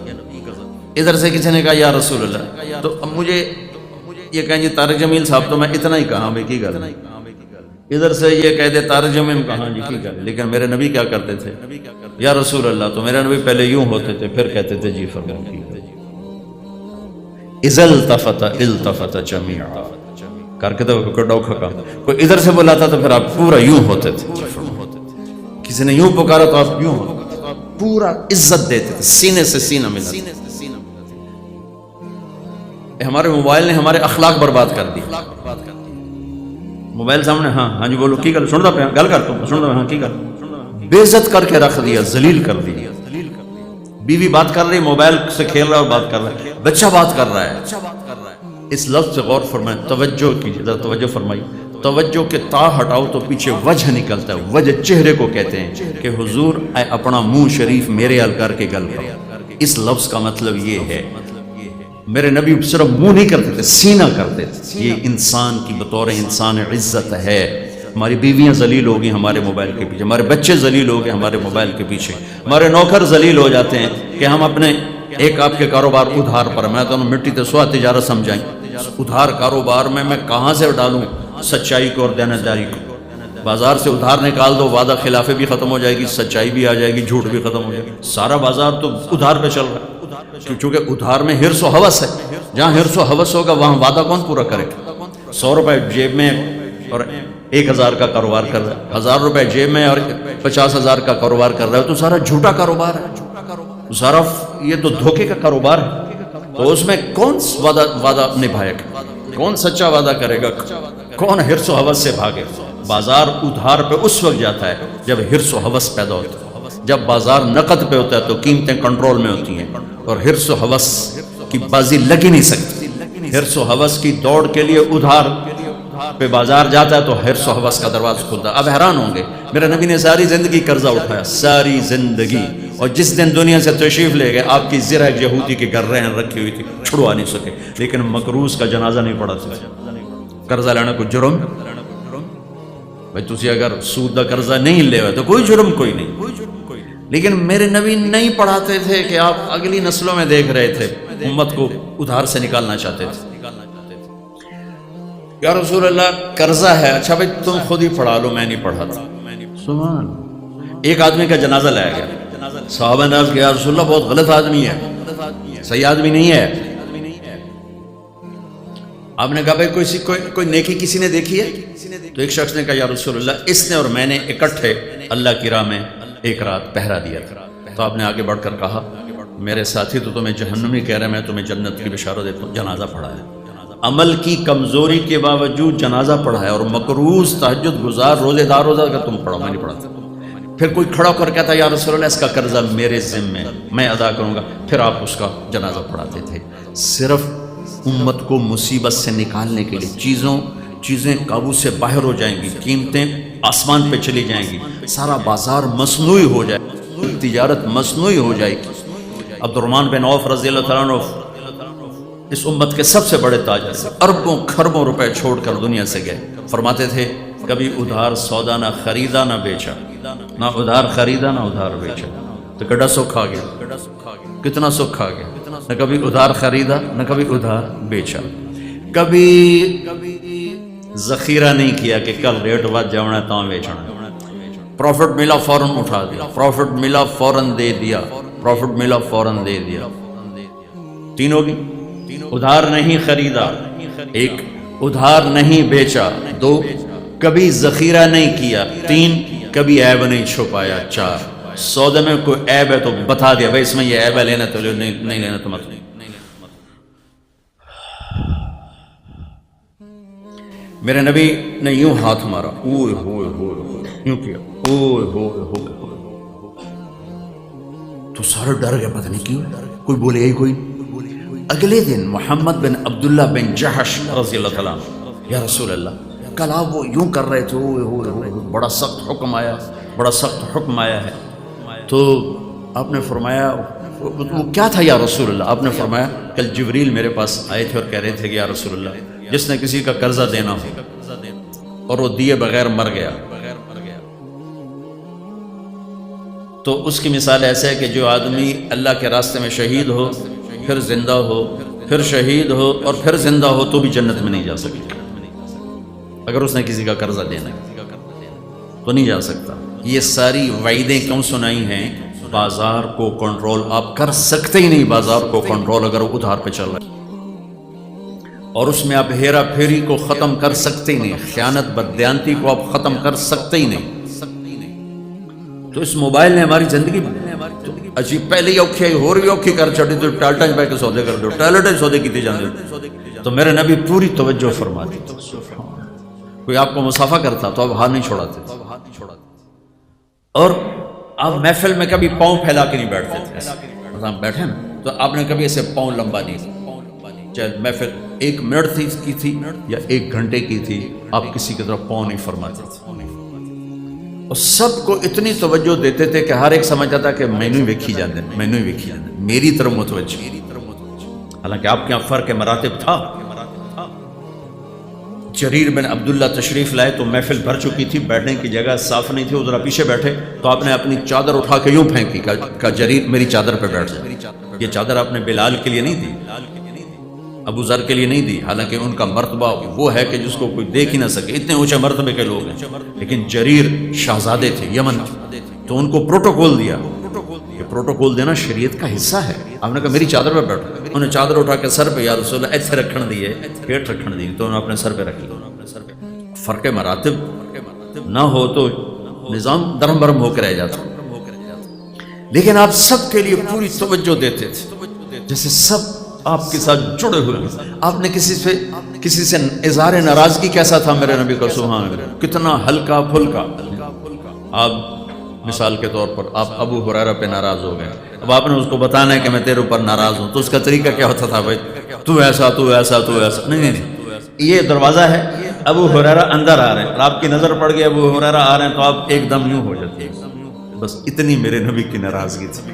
ادھر سے کسی نے کہا یا رسول اللہ, تو اب مجھے یہ کہیں جی طارق جمیل صاحب, تو میں اتنا ہی کہا بھائی کی گل. ادھر سے یہ کہہ دے طارق جمیل کہاں جی کی گل. لیکن میرے نبی کیا کرتے تھے یا رسول اللہ, تو میرے نبی پہلے یوں ہوتے تھے پھر کہتے تھے جی فرماؤ کی گل. اذا التفت جميعا کر کے تو ڈوکھا کام. کوئی ادھر سے بلاتا تو پھر آپ پورا یوں ہوتے تھے. کسی نے یوں پکارا تو آپ یوں پورا عزت دیتے تھے, سینے سے سینہ ملا. ہمارے موبائل نے ہمارے اخلاق برباد کر دی. موبائل سامنے, ہاں جی بولو کی گل, سنتا پہ گل کرتا ہوں, سنتا ہاں کی گل. بے عزت کر کے رکھ دیا, ذلیل کر دیا. بیوی بات کر رہی, موبائل سے کھیل رہا اور بات کر رہا ہے. بچہ بات کر رہا ہے. اس لفظ سے غور فرمائیں, توجہ کیجیے, توجہ فرمائی. توجہ کے تا ہٹاؤ تو پیچھے وجہ نکلتا ہے. وجہ چہرے کو کہتے ہیں کہ حضور اپنا منہ شریف میرے حل کر کے گل کرو. اس لفظ کا مطلب یہ ہے میرے نبی صرف منہ نہیں کرتے تھے, سینہ کرتے تھے. یہ انسان کی بطور انسان عزت ہے. ہماری بیویاں ذلیل ہو گئی ہمارے موبائل کے پیچھے, ہمارے بچے ذلیل ہو گئے ہمارے موبائل کے پیچھے, ہمارے نوکر ذلیل ہو جاتے ہیں کہ ہم اپنے ایک آپ کے کاروبار ادھار پر, میں تو مٹی تے سوا تجارت سمجھائیں, ادھار کاروبار میں کہاں سے ڈالوں سچائی کو اور دیانتداری کو. بازار سے ادھار نکال دو, وعدہ خلافی بھی ختم ہو جائے گی, سچائی بھی آ جائے گی, جھوٹ بھی ختم ہو جائے گی. سارا بازار تو ادھار پہ چل رہا ہے, چونکہ ادھار میں حرص و ہوس ہے. جہاں حرص و ہوس ہوگا وہاں وعدہ کون پورا کرے گا. 100 روپے جیب میں اور 1000 کا کاروبار کر رہا ہے, 1000 روپے جیب میں اور 50,000 کا کاروبار کر رہا ہے, تو سارا جھوٹا کاروبار ہے, سارا یہ تو دھوکے کا کاروبار ہے. تو اس میں کون وعدہ نبھائے گا, کون سچا وعدہ کرے گا, کون حرص و ہوس سے بھاگے. بازار ادھار پہ اس وقت جاتا ہے جب حرص و ہوس پیدا ہوتا ہے. جب بازار نقد پہ ہوتا ہے تو قیمتیں کنٹرول میں ہوتی ہیں, اور حرص و ہوس کی بازی لگ ہی نہیں سکتی. حرص و ہوس کی دوڑ کے لیے ادھار پہ بازار جاتا ہے تو حرص و ہوس کا دروازہ کھلتا ہے. اب حیران ہوں گے, میرے نبی نے ساری زندگی قرضہ اٹھایا, ساری زندگی, اور جس دن دنیا سے تشریف لے گئے آپ کی زرہ یہودی کے گھر رہن رکھی ہوئی تھی, چھڑوا نہیں سکے. لیکن مکروز کا جنازہ نہیں پڑا تھا. قرضہ لینا کوئی جرم بھائی, تسی اگر سود کا قرضہ نہیں لے ہوئے تو کوئی جرم کوئی نہیں. لیکن میرے نبی نہیں پڑھاتے تھے کہ آپ اگلی نسلوں میں دیکھ رہے تھے امت کو ادھار سے نکالنا چاہتے تھے. یا رسول اللہ قرضہ ہے. اچھا بھائی تم خود ہی پڑھا لو، میں نہیں پڑھاتا. سبحان. ایک آدمی کا جنازہ لایا گیا. صحابہ نے عرض کیا یا رسول اللہ بہت غلط آدمی ہے، صحیح آدمی نہیں ہے. آپ نے کہا بھائی کوئی نیکی کسی نے دیکھی ہے؟ تو ایک شخص نے کہا یا رسول اللہ اس نے اور میں نے اکٹھے اللہ کی راہ میں ایک رات پہرا دیا تھا. تو آپ نے آگے بڑھ کر کہا میرے ساتھی تو تمہیں جہنمی کہہ رہے ہیں، میں تمہیں جنت کی بشارت دیتا ہوں. جنازہ پڑھا ہے، عمل کی کمزوری کے باوجود جنازہ پڑھا ہے، اور مقروض تہجد گزار روزے دار روزہ اگر تم پڑھو، میں نہیں پڑھاتا. پھر کوئی کھڑا کر کہتا یا رسول اللہ اس کا قرضہ میرے ذمہ میں ادا کروں گا. پھر آپ اس کا جنازہ پڑھاتے تھے. صرف امت کو مصیبت سے نکالنے کے لیے چیزیں قابو سے باہر ہو جائیں گی، قیمتیں آسمان پہ چلی جائیں گی، سارا بازار مصنوعی ہو جائے گا، تجارت مصنوعی ہو جائے گی. عبد الرحمن بن عوف رضی اللہ تعالیٰ عنہ اس امت کے سب سے بڑے تاجر تھے، اربوں خربوں روپے چھوڑ کر دنیا سے گئے. فرماتے تھے کبھی ادھار سودا نہ خریدا نہ بیچا، نہ ادھار خریدا نہ ادھار بیچا. تو کڈا سکھ آ گیا، کتنا سکھ آ گیا. نہ کبھی ادھار خریدا نہ کبھی ادھار بیچا. کبھی ذخیرہ نہیں کیا کہ کل ریٹ بات جانا ہے تو بیچنا. پروفٹ ملا فوراً اٹھا دیا، پروفٹ ملا فوراً دے دیا، پروفٹ ملا فوراً دے دیا. تین ہوگی. ادھار نہیں خریدا، ایک ادھار نہیں بیچا، دو کبھی ذخیرہ نہیں کیا، تین کبھی عیب نہیں چھپایا، چار سودے میں کوئی عیب ہے تو بتا دیا بھائی اس میں یہ عیب ہے، لینا تو نہیں لینا تو مت. میرے نبی نے یوں ہاتھ مارا، اوئے ہوئے ہوئے یوں کیا، اوئے ہوئے ہوئے. تو سارے ڈر گئے، پتہ نہیں کیوں کوئی بولے ہی کوئی. اگلے دن محمد بن عبداللہ بن جحش رضی اللہ تعالیٰ یا رسول اللہ کل آپ وہ یوں کر رہے تھے، اوئے ہوئے ہوئے بڑا سخت حکم آیا، بڑا سخت حکم آیا ہے. تو آپ نے فرمایا وہ کیا تھا یا رسول اللہ؟ آپ نے فرمایا کل جبریل میرے پاس آئے تھے اور کہہ رہے تھے کہ یا رسول اللہ جس نے کسی کا قرضہ دینا ہو اور وہ دیے بغیر مر گیا تو اس کی مثال ایسے ہے کہ جو آدمی اللہ کے راستے میں شہید ہو، پھر زندہ ہو، پھر شہید ہو اور پھر زندہ ہو تو بھی جنت میں نہیں جا سکتا. اگر اس نے کسی کا قرضہ دینا تو نہیں جا سکتا. یہ ساری وعیدیں کیوں سنائی ہیں؟ بازار کو کنٹرول آپ کر سکتے ہی نہیں. بازار کو کنٹرول اگر وہ ادھار پہ چل رہا ہے، اور اس میں آپ ہیرا پھیری کو ختم کر سکتے ہی نہیں، خیانت بددیانتی کو آپ ختم کر سکتے ہی نہیں. تو اس موبائل نے ہماری زندگی اچھی پہلے ہی اوکھی ہو رہی اوکھی کر چڑی تو ٹالٹا پہ کے سودے کر دو، ٹائلٹ سودے کی جانے. تو میرے نبی پوری توجہ فرماتے تھے. کوئی آپ کو مسافہ کرتا تو آپ ہاتھ نہیں چھوڑاتے تھے، اور آپ محفل میں کبھی پاؤں پھیلا کے نہیں بیٹھتے تھے. بیٹھے نا تو آپ نے کبھی ایسے پاؤں لمبا نہیں، چاہے محفل 1 منٹ کی تھی یا 1 گھنٹے کی تھی، آپ کسی کی طرف پاؤں نہیں فرماتے تھے. اور سب کو اتنی توجہ دیتے تھے کہ ہر ایک سمجھتا تھا کہ میں نہیں ویکھی جاندے، میں نہیں ویکھی جاندے، میری طرف متوجہ. حالانکہ آپ کے یہاں فرق مراتب تھا. جریر بن عبداللہ تشریف لائے تو محفل بھر چکی تھی، بیٹھنے کی جگہ صاف نہیں تھی، ذرا پیچھے بیٹھے تو آپ نے اپنی چادر اٹھا کے یوں پھینکی، کہا جریر میری چادر پہ بیٹھ جائے. یہ چادر آپ نے بلال کے لیے نہیں دی، ابو ذر کے لیے نہیں دی، حالانکہ ان کا مرتبہ وہ ہے کہ جس کو کوئی دیکھ ہی نہ سکے، اتنے اونچے مرتبے کے لوگ ہیں. لیکن جریر شہزادے تھے یمن، تو ان کو پروٹوکول دیا. یہ پروٹوکول دینا شریعت کا حصہ ہے. آپ نے کہا میری چادر پہ بیٹھو. انہیں چادر اٹھا کے سر پہ یا رسول اللہ ایسے رکھن دیے، پیٹ رکھن دی، تو انہوں نے اپنے سر پہ رکھی. فرق مراتب نہ ہو تو نظام درم برم ہو کے رہ جاتا. لیکن آپ سب کے لیے پوری توجہ دیتے تھے، جیسے سب آپ کے ساتھ جڑے ہوئے. آپ نے کسی سے اظہار ناراضگی کیسا تھا میرے نبی کا؟ سبحان اللہ، کتنا ہلکا پھلکا. آپ مثال کے طور پر آپ ابو ہریرہ پہ ناراض ہو گئے، اب آپ نے اس کو بتانا ہے کہ میں تیرے اوپر ناراض ہوں، تو اس کا طریقہ کیا ہوتا تھا؟ بھائی تو ایسا تو ایسا تو ایسا نہیں. یہ دروازہ ہے، ابو ہریرہ اندر آ رہے ہیں اور آپ کی نظر پڑ گئی ابو ہریرہ آ رہے ہیں تو آپ ایک دم یوں ہو جاتے ہیں. بس اتنی میرے نبی کی ناراضگی تھی.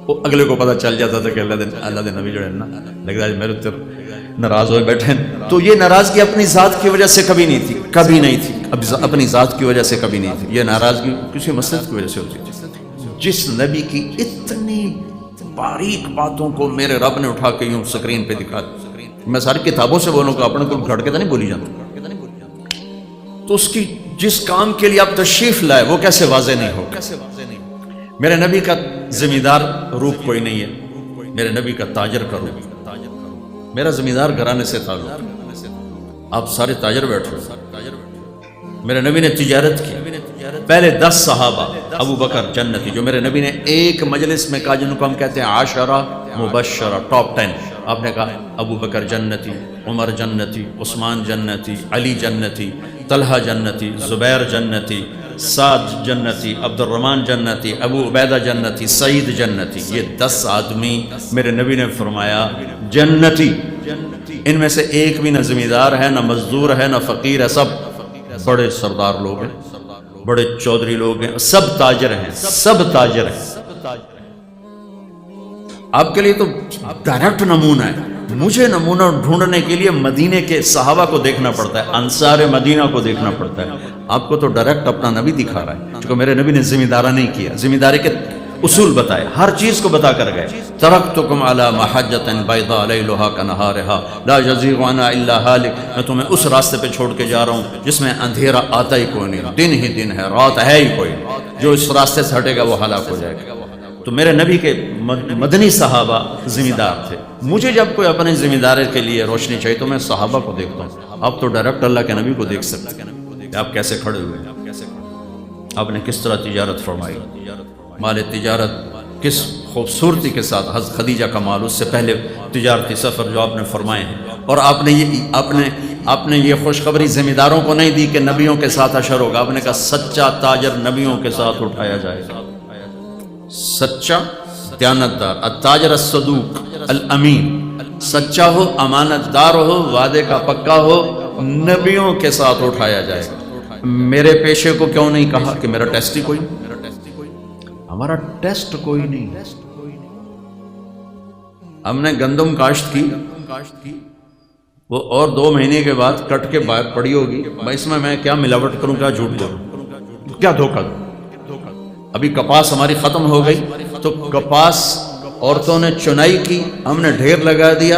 وہ اگلے کو پتہ چل جاتا تھا کہ اللہ دے نبی جو ہے نا لگتا ہے میرے تر ناراض ہوئے بیٹھے. تو یہ ناراضگی اپنی ذات کی وجہ سے کبھی نہیں تھی، کبھی نہیں تھی. اب اپنی ذات کی وجہ سے کبھی نہیں تھی. یہ ناراضگی کسی مسلط کی وجہ سے ہوتی تھی. جس نبی کی اتنی باریک باتوں کو میرے رب نے اٹھا کے یوں سکرین پہ دکھا دی. میں ساری کتابوں سے بولوں گا اپنے کو گھڑ کے تو نہیں بولی جاتا. تو اس کی جس کام کے لیے آپ تشریف لائے وہ کیسے واضح نہیں ہو. میرے نبی کا زمیندار روپ کوئی نہیں ہے، میرے نبی کا تاجر کا روپ. میرا زمیندار گھرانے سے تعلق، آپ سارے تاجر بیٹھے. میرے نبی نے تجارت کی. پہلے 10 صحابہ، ابو بکر جنتی، جو میرے نبی نے ایک مجلس میں کہا جن کو ہم کہتے ہیں عاشرہ مبشرہ، ٹاپ 10. آپ نے کہا ابو بکر جنتی، عمر جنتی، عثمان جنتی، علی جنتی، طلحہ جنتی، زبیر جنتی، سعد جنتی، عبد الرحمن جنتی، ابو عبیدہ جنتی، سعید جنتی. یہ 10 آدمی میرے نبی نے فرمایا جنتی. ان میں سے ایک بھی نہ زمیندار ہے، نہ مزدور ہے، نہ فقیر ہے، سب بڑے سردار لوگ ہیں، بڑے چودھری لوگ ہیں، سب تاجر ہیں، سب تاجر ہیں. آپ کے لیے تو ڈائریکٹ نمونہ ہے. مجھے نمونہ ڈھونڈنے کے لیے مدینے کے صحابہ کو دیکھنا پڑتا ہے، انصار مدینہ کو دیکھنا پڑتا ہے. آپ کو تو ڈائریکٹ اپنا نبی دکھا رہا ہے. کیونکہ میرے نبی نے ذمہ نہیں کیا، ذمہ کے اصول بتائے، ہر چیز کو بتا کر گئے. ترکتکم علی محجۃ بیضاء لیلھا کنہارھا لا یزیغ عنہا الا ھالک. میں تمہیں اس راستے پہ چھوڑ کے جا رہا ہوں جس میں اندھیرا آتا ہی کوئی نہیں، دن ہی دن ہے، رات ہے ہی کوئی. جو اس راستے سے ہٹے گا وہ ہلاک ہو جائے گا. تو میرے نبی کے مدنی صحابہ ذمہ دار تھے. مجھے جب کوئی اپنے ذمہ داری کے لیے روشنی چاہیے تو میں صحابہ کو دیکھتا ہوں. آپ تو ڈائریکٹ اللہ کے نبی کو دیکھ سکتے ہیں. آپ کیسے کھڑے ہوئے، آپ نے کس طرح تجارت فرمائی، مال تجارت کس خوبصورتی کے ساتھ. حضرت خدیجہ کا مال، اس سے پہلے تجارتی سفر جو آپ نے فرمائے ہیں. اور آپ نے یہ خوشخبری ذمہ داروں کو نہیں دی کہ نبیوں کے ساتھ حشر ہوگا. آپ نے کہا سچا تاجر نبیوں کے ساتھ اٹھایا جائے گا. سچا دیانتدار، التاجر الصدوق الامین، سچا ہو، امانت دار ہو، وعدے کا پکا ہو، نبیوں کے ساتھ اٹھایا جائے گا. میرے پیشے کو کیوں نہیں کہا کہ میرا ٹیسٹ ہی کوئی، ہمارا ٹیسٹ کوئی نہیں. ہم نے گندم کاشت کی، وہ اور 2 مہینے کے بعد کٹ کے باہر پڑی ہوگی. اس میں کیا ملاوٹ کروں، کیا جھوٹ کروں، کیا دھوکہ دوں. ابھی کپاس ہماری ختم ہو گئی تو کپاس عورتوں نے چنائی کی، ہم نے ڈھیر لگا دیا،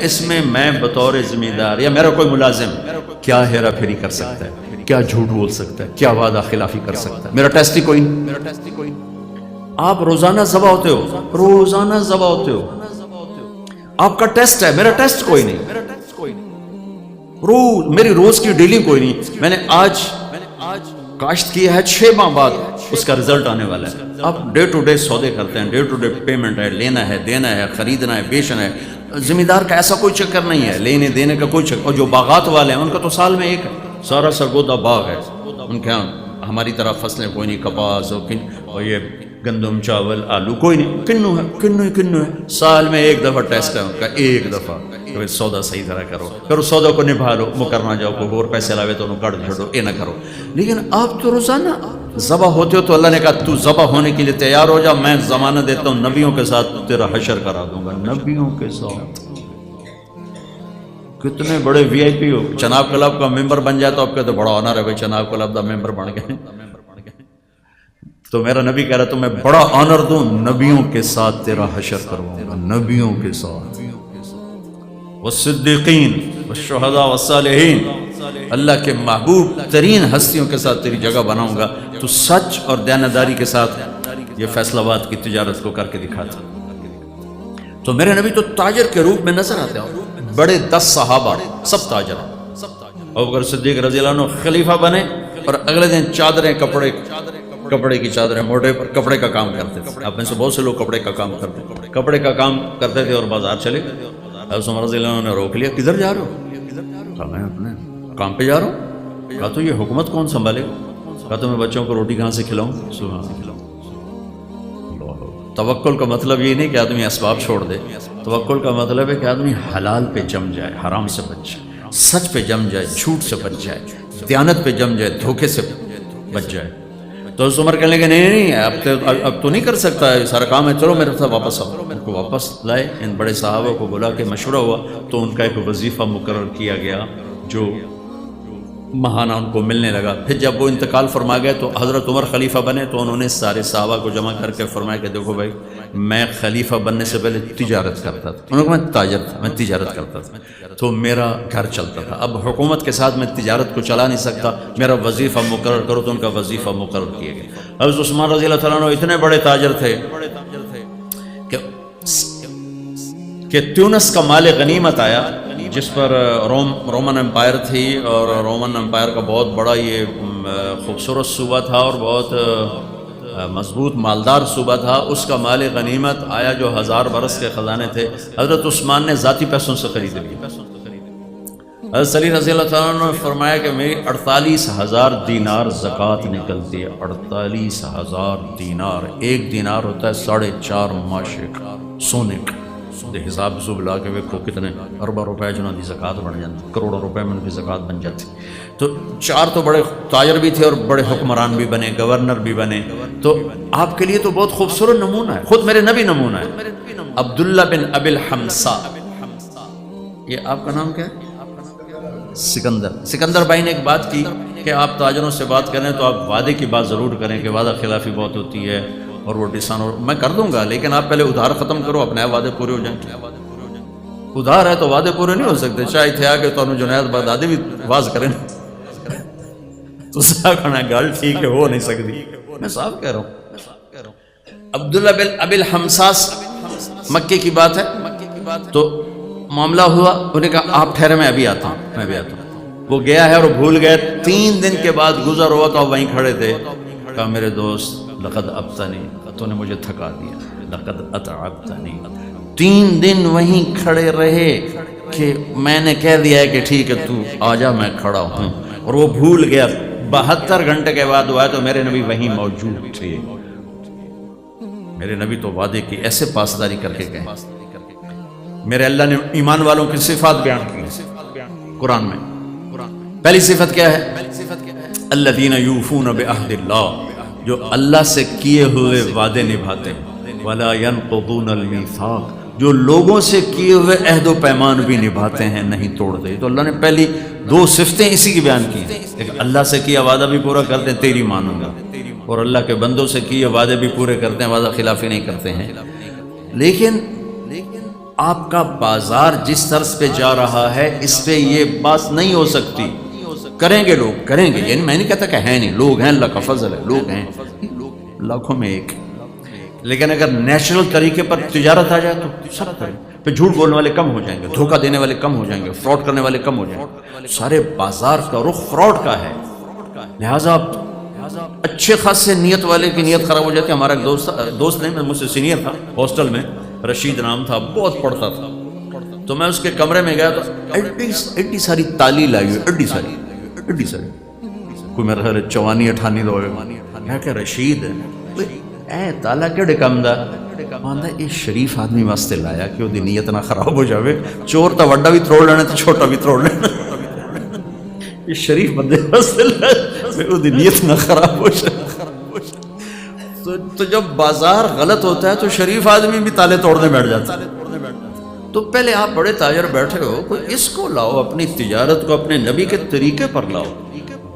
اس میں میں بطور ذمہ دار یا میرا کوئی ملازم کیا ہیرا پھیری کر سکتا ہے، کیا جھوٹ بول سکتا ہے، کیا وعدہ خلافی کر سکتا ہے. میرا ٹیسٹ ہی کوئی نہیں. آپ روزانہ ذبح ہوتے ہو، روزانہ ذبح ہوتے ہو، آپ کا ٹیسٹ ہے، میرا ٹیسٹ کوئی نہیں. میری روز کی ڈیلنگ کوئی نہیں. میں نے آج کاشت کی ہے، 6 ماہ بعد اس کا رزلٹ آنے والا ہے. آپ ڈے ٹو ڈے سودے کرتے ہیں، ڈے ٹو ڈے پیمنٹ ہے، لینا ہے، دینا ہے، خریدنا ہے، بیچنا ہے. ذمہ دار کا ایسا کوئی چکر نہیں ہے، لینے دینے کا کوئی چکر. اور جو باغات والے ہیں ان کا تو سال میں ایک سارا سرگودا باغ ہے. ان کے ہاں ہماری طرح فصلیں کوئی نہیں، کپاس اور یہ گندم، چاول، آلو کوئی نہیں. کنو ہے، کنو ہے. سال میں ایک دفعہ ٹیسٹ ہے ان کا، ایک دفعہ. سودا صحیح طرح کرو سودا کو نبھا لو، مکر نہ جاؤ، کوئی اور پیسے لاوے تو انہوں کٹ چھوڑو، یہ نہ کرو. لیکن آپ تو روزانہ ذبح ہوتے ہو تو اللہ نے کہا تو ذبح ہونے کے لیے تیار ہو جا، میں ضمانت دیتا ہوں نبیوں کے ساتھ تیرا حشر کرا دوں گا. نبیوں کے ساتھ کتنے بڑے وی آئی پی ہو. چناب کلب کا ممبر بن جائے تو آپ کہتے بڑا آنر ہے بھائی، چناب کلب کا ممبر بن گئے. تو میرا نبی کہہ رہا تو میں بڑا آنر دوں، نبیوں کے ساتھ تیرا حشر کرواؤں گا، نبیوں کے ساتھ، والصدیقین والشہداء والصالحین، اللہ کے محبوب ترین ہستیوں کے ساتھ تیری جگہ بناؤں گا. تو سچ اور دیانتداری کے ساتھ یہ فیصل آباد کی تجارت کو کر کے دکھاتا. تو میرے نبی تو تاجر کے روپ میں نظر آتے ہیں. بڑے 10 صحابہ سب تاجر ہیں. ابوبکر صدیق رضی اللہ عنہ خلیفہ بنے اور اگلے دن چادریں، کپڑے کی چادریں موٹے پر کپڑے کا کام کرتے تھے. آپ میں سے بہت سے لوگ کپڑے کا کام کرتے تھے اور بازار چلے. عمر رضی اللہ عنہ نے روک لیا، کدھر جا رہے ہو؟ کہا میں اپنے کام پہ جا رہا ہوں. کہا تو یہ حکومت کون سنبھالے گا؟ کہا تو میں بچوں کو روٹی کہاں سے کھلاؤں؟ توکل کا مطلب یہ نہیں کہ آدمی اسباب چھوڑ دے. توکل کا مطلب ہے کہ آدمی حلال پہ جم جائے، حرام سے بچ جائے، سچ پہ جم جائے، جھوٹ سے بچ جائے، دیانت پہ جم جائے، دھوکے سے بچ جائے. تو اس عمر کہنے لگے نہیں اب تو نہیں کر سکتا ہے سارا کام ہے، چلو میرے ساتھ واپس آؤ. ان کو واپس لائے. ان بڑے صحابہ کو بلا کے مشورہ ہوا تو ان کا ایک وظیفہ مقرر کیا گیا جو ماہانہ ان کو ملنے لگا۔ پھر جب وہ انتقال فرما گئے تو حضرت عمر خلیفہ بنے تو انہوں نے سارے صحابہ کو جمع کر کے فرمایا کہ دیکھو بھائی، میں خلیفہ بننے سے پہلے تجارت کرتا تھا، انہوں نے کہا میں تاجر تھا، میں تجارت کرتا تھا تو میرا گھر چلتا تھا، اب حکومت کے ساتھ میں تجارت کو چلا نہیں سکتا، میرا وظیفہ مقرر کرو، تو ان کا وظیفہ مقرر کیا گیا۔ حضرت عثمان رضی اللہ تعالیٰ عنہ اتنے بڑے تاجر تھے کہ تیونس کا مال غنیمت آیا، جس پر رومن امپائر تھی، اور رومن امپائر کا بہت بڑا یہ خوبصورت صوبہ تھا اور بہت مضبوط مالدار صوبہ تھا، اس کا مال غنیمت آیا جو 1000 برس کے خزانے تھے، حضرت عثمان نے ذاتی پیسوں سے خرید لیا۔ حضرت علی رضی اللہ تعالیٰ عنہ نے فرمایا کہ میری 48,000 دینار زکوٰۃ نکلتی ہے، 48,000 دینار، ایک دینار ہوتا ہے 4.5 ماشے کا سونے کا، حساب صبح لا کے ویکھو کتنے اربوں روپے جنہوں کی زکوٰۃ بن جاتی، کروڑوں روپے میں ان کی زکوٰۃ بن جاتی۔ تو 4 تو بڑے تاجر بھی تھے اور بڑے حکمران بھی بنے، گورنر بھی بنے، تو آپ کے لیے تو بہت خوبصورت نمونہ ہے، خود میرے نبی نمونہ ہے۔ عبداللہ بن ابی الحمصا، یہ آپ کا نام کیا ہے؟ سکندر بھائی نے ایک بات کی کہ آپ تاجروں سے بات کریں تو آپ وعدے کی بات ضرور کریں کہ وعدہ خلافی بہت ہوتی ہے اور وہ ڈسان، اور میں کر دوں گا لیکن آپ پہلے ادھار ختم کرو، اپنے وعدے پورے ہو جائیں۔ ادھار ہے تو وعدے پورے نہیں ہو سکتے، چاہے تھے آگے تو جنید بغدادی بھی واز کریں تو صاحب کہنا گل ٹھیک ہے، ہو نہیں سکتی، میں صاحب کہہ رہا ہوں۔ عبداللہ بن ابی الحمصاس، مکے کی بات ہے، تو معاملہ ہوا، انہوں نے کہا آپ ٹھہرے، میں ابھی آتا ہوں۔ وہ گیا ہے اور بھول گئے، 3 دن کے بعد گزر ہوا تو وہیں کھڑے تھے، کہا میرے دوست لقد ابتنی، تو نے مجھے تھکا دیا، لقد اتعبتنی۔ 3 دن وہیں کھڑے رہے کہ میں نے کہہ دیا ہے کہ ٹھیک ہے تو آ جا، میں کھڑا ہوں، اور وہ بھول گیا۔ 72 گھنٹے کے بعد ہوا تو میرے نبی وہیں موجود تھے۔ میرے نبی تو وعدے کی ایسے پاسداری کر کے گئے۔ میرے اللہ نے ایمان والوں کی صفات بیان کی قرآن میں۔ پہلی صفت کیا ہے؟ الذین یوفون بعہد اللہ، جو اللہ سے کیے ہوئے وعدے نبھاتے ہیں، ولا ینقضون المیثاق، جو لوگوں سے کیے ہوئے عہد و پیمان بھی نبھاتے ہیں، نہیں توڑتے۔ تو اللہ نے پہلی 2 صفتیں اسی کی بیان کی ہیں، ایک اللہ سے کیا وعدہ بھی پورا کرتے ہیں، تیری مانوں گا، اور اللہ کے بندوں سے کیے وعدے بھی پورے کرتے ہیں، وعدہ خلافی نہیں کرتے ہیں۔ لیکن آپ کا بازار جس طرز پہ جا رہا ہے، اس پہ یہ بات نہیں ہو سکتی۔ کریں گے لوگ، کریں گے، یعنی میں نہیں کہتا کہ ہے نہیں، لوگ ہیں، اللہ کا فضل ہے، لوگ ہیں لاکھوں میں ایک، لیکن اگر نیچرل طریقے پر تجارت آ جائے تو سب کریں، پھر جھوٹ بولنے والے کم ہو جائیں گے، دھوکہ دینے والے کم ہو جائیں گے، فراڈ کرنے والے کم ہو جائیں گے، سارے بازار کا رخ فراڈ کا ہے، لہٰذا اچھے خاصے نیت والے کی نیت خراب ہو جاتی ہے۔ ہمارا ایک دوست نہیں، مجھ سے سینئر تھا ہاسٹل میں، رشید نام تھا، بہت پڑھتا تھا، تو میں اس کے کمرے میں گیا تو ایڈی ساری تالی لائی ہوئی، ایڈی ساری کوئی میرا خیال 54-58 دو ہے کہ رشید اے تالا کیڑے کم دا آندا یہ شریف آدمی واسطے لایا کہ وہ نیت نہ خراب ہو جاوے، چور تا وڈا بھی تروڑ لینا تو چھوٹا بھی تروڑ لینا، یہ شریف بندے واسطے لایا وہ نیت نہ خراب ہو جائے۔ تو جب بازار غلط ہوتا ہے تو شریف آدمی بھی تالے توڑنے بیٹھ جاتا ہے۔ تو پہلے آپ بڑے تاجر بیٹھے ہو، کوئی اس کو لاؤ، اپنی تجارت کو اپنے نبی کے طریقے پر لاؤ،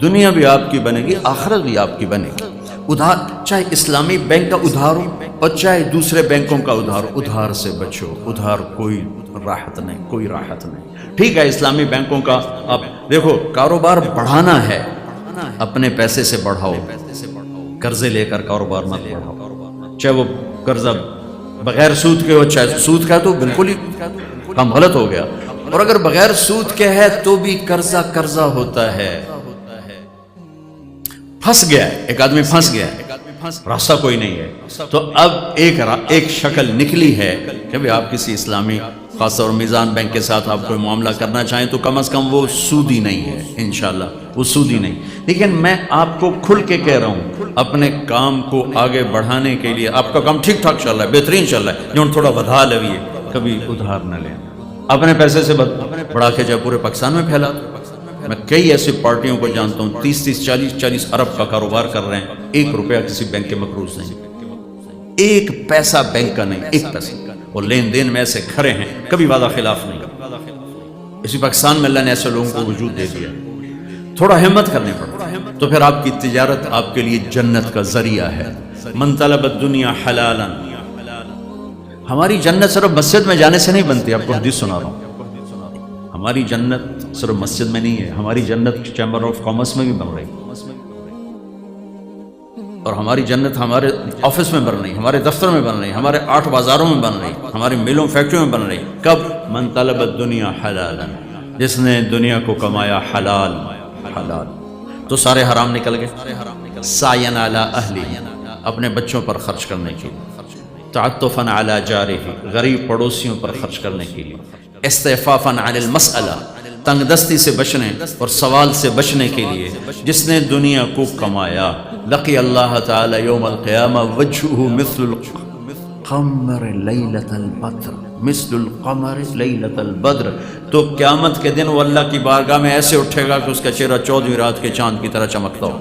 دنیا بھی آپ کی بنے گی، آخرت بھی آپ کی بنے گی۔ ادھار، چاہے اسلامی بینک کا ادھار ہو اور چاہے دوسرے بینکوں کا ادھار ہو، ادھار سے بچو، ادھار کوئی راحت نہیں، کوئی راحت نہیں۔ ٹھیک ہے اسلامی بینکوں کا آپ دیکھو، کاروبار بڑھانا ہے اپنے پیسے سے بڑھاؤ، قرضے لے کر کاروبار مت بڑھاؤ، چاہے وہ قرضہ بغیر سود کے ہو چاہے سود کا، تو بالکل ہی کام غلط ہو گیا، اور اگر بغیر سود کے ہے تو بھی قرضہ ہوتا ہے۔ پھنس گیا ہے ایک آدمی، پھنس گیا ہے، راستہ کوئی نہیں ہے، تو اب ایک شکل نکلی ہے کہ بھی آپ کسی اسلامی خاص طور میزان بینک کے ساتھ آپ کوئی معاملہ کرنا چاہیں تو کم از کم وہ سودی نہیں ہے، انشاءاللہ وہ سودی نہیں۔ لیکن میں آپ کو کھل کے کہہ رہا ہوں، اپنے کام کو آگے بڑھانے کے لیے آپ کا کام ٹھیک ٹھاک چل رہا ہے، بہترین چل رہا ہے، جو تھوڑا بدھا لویے، کبھی ادھار نہ لیں، اپنے پیسے سے بڑھا کے جائے پورے پاکستان میں پھیلا۔ میں کئی ایسی پارٹیوں کو جانتا ہوں 30-40 ارب کا کاروبار کر رہے ہیں، 1 روپیہ کسی بینک کے مقروض نہیں، 1 پیسہ بینک کا نہیں، 1 پیسہ، اور لین دین میں ایسے کھڑے ہیں، کبھی وعدہ خلاف نہیں۔ اسی پاکستان میں اللہ نے ایسے لوگوں کو وجود دے دیا۔ تھوڑا ہمت کرنی پڑتی، تو پھر آپ کی تجارت آپ کے لیے جنت کا ذریعہ ہے۔ من طلب الدنیا حلالا، ہماری جنت صرف مسجد میں جانے سے نہیں بنتی، آپ کو حدیث سنا رہا ہوں، ہماری جنت صرف مسجد میں نہیں ہے، ہماری جنت چیمبر آف کامرس میں بھی بن رہی، اور ہماری جنت ہمارے آفس میں بن رہی، ہمارے دفتر میں بن رہی، ہمارے 8 بازاروں میں بن رہی، ہماری ملوں فیکٹریوں میں بن رہی۔ کب؟ من طلب الدنیا حلالا، جس نے دنیا کو کمایا حلال حلال، تو سارے حرام نکل گئے۔ سعین علی اہلہ، اپنے بچوں پر خرچ کرنے کے لیے، تعطفا علی جارہ، غریب پڑوسیوں پر خرچ کرنے کے لیے، استعفافا عن المسئلہ، تنگ دستی سے بچنے اور سوال سے بچنے کے لیے جس نے دنیا کو کمایا، لقی اللہ تعالی یوم القیامہ وجہہ مثل القمر لیلۃ البدر، مثل القمر لیلۃ البدر، تو قیامت کے دن وہ اللہ کی بارگاہ میں ایسے اٹھے گا کہ اس کا چہرہ 14ویں رات کے چاند کی طرح چمکتا ہو۔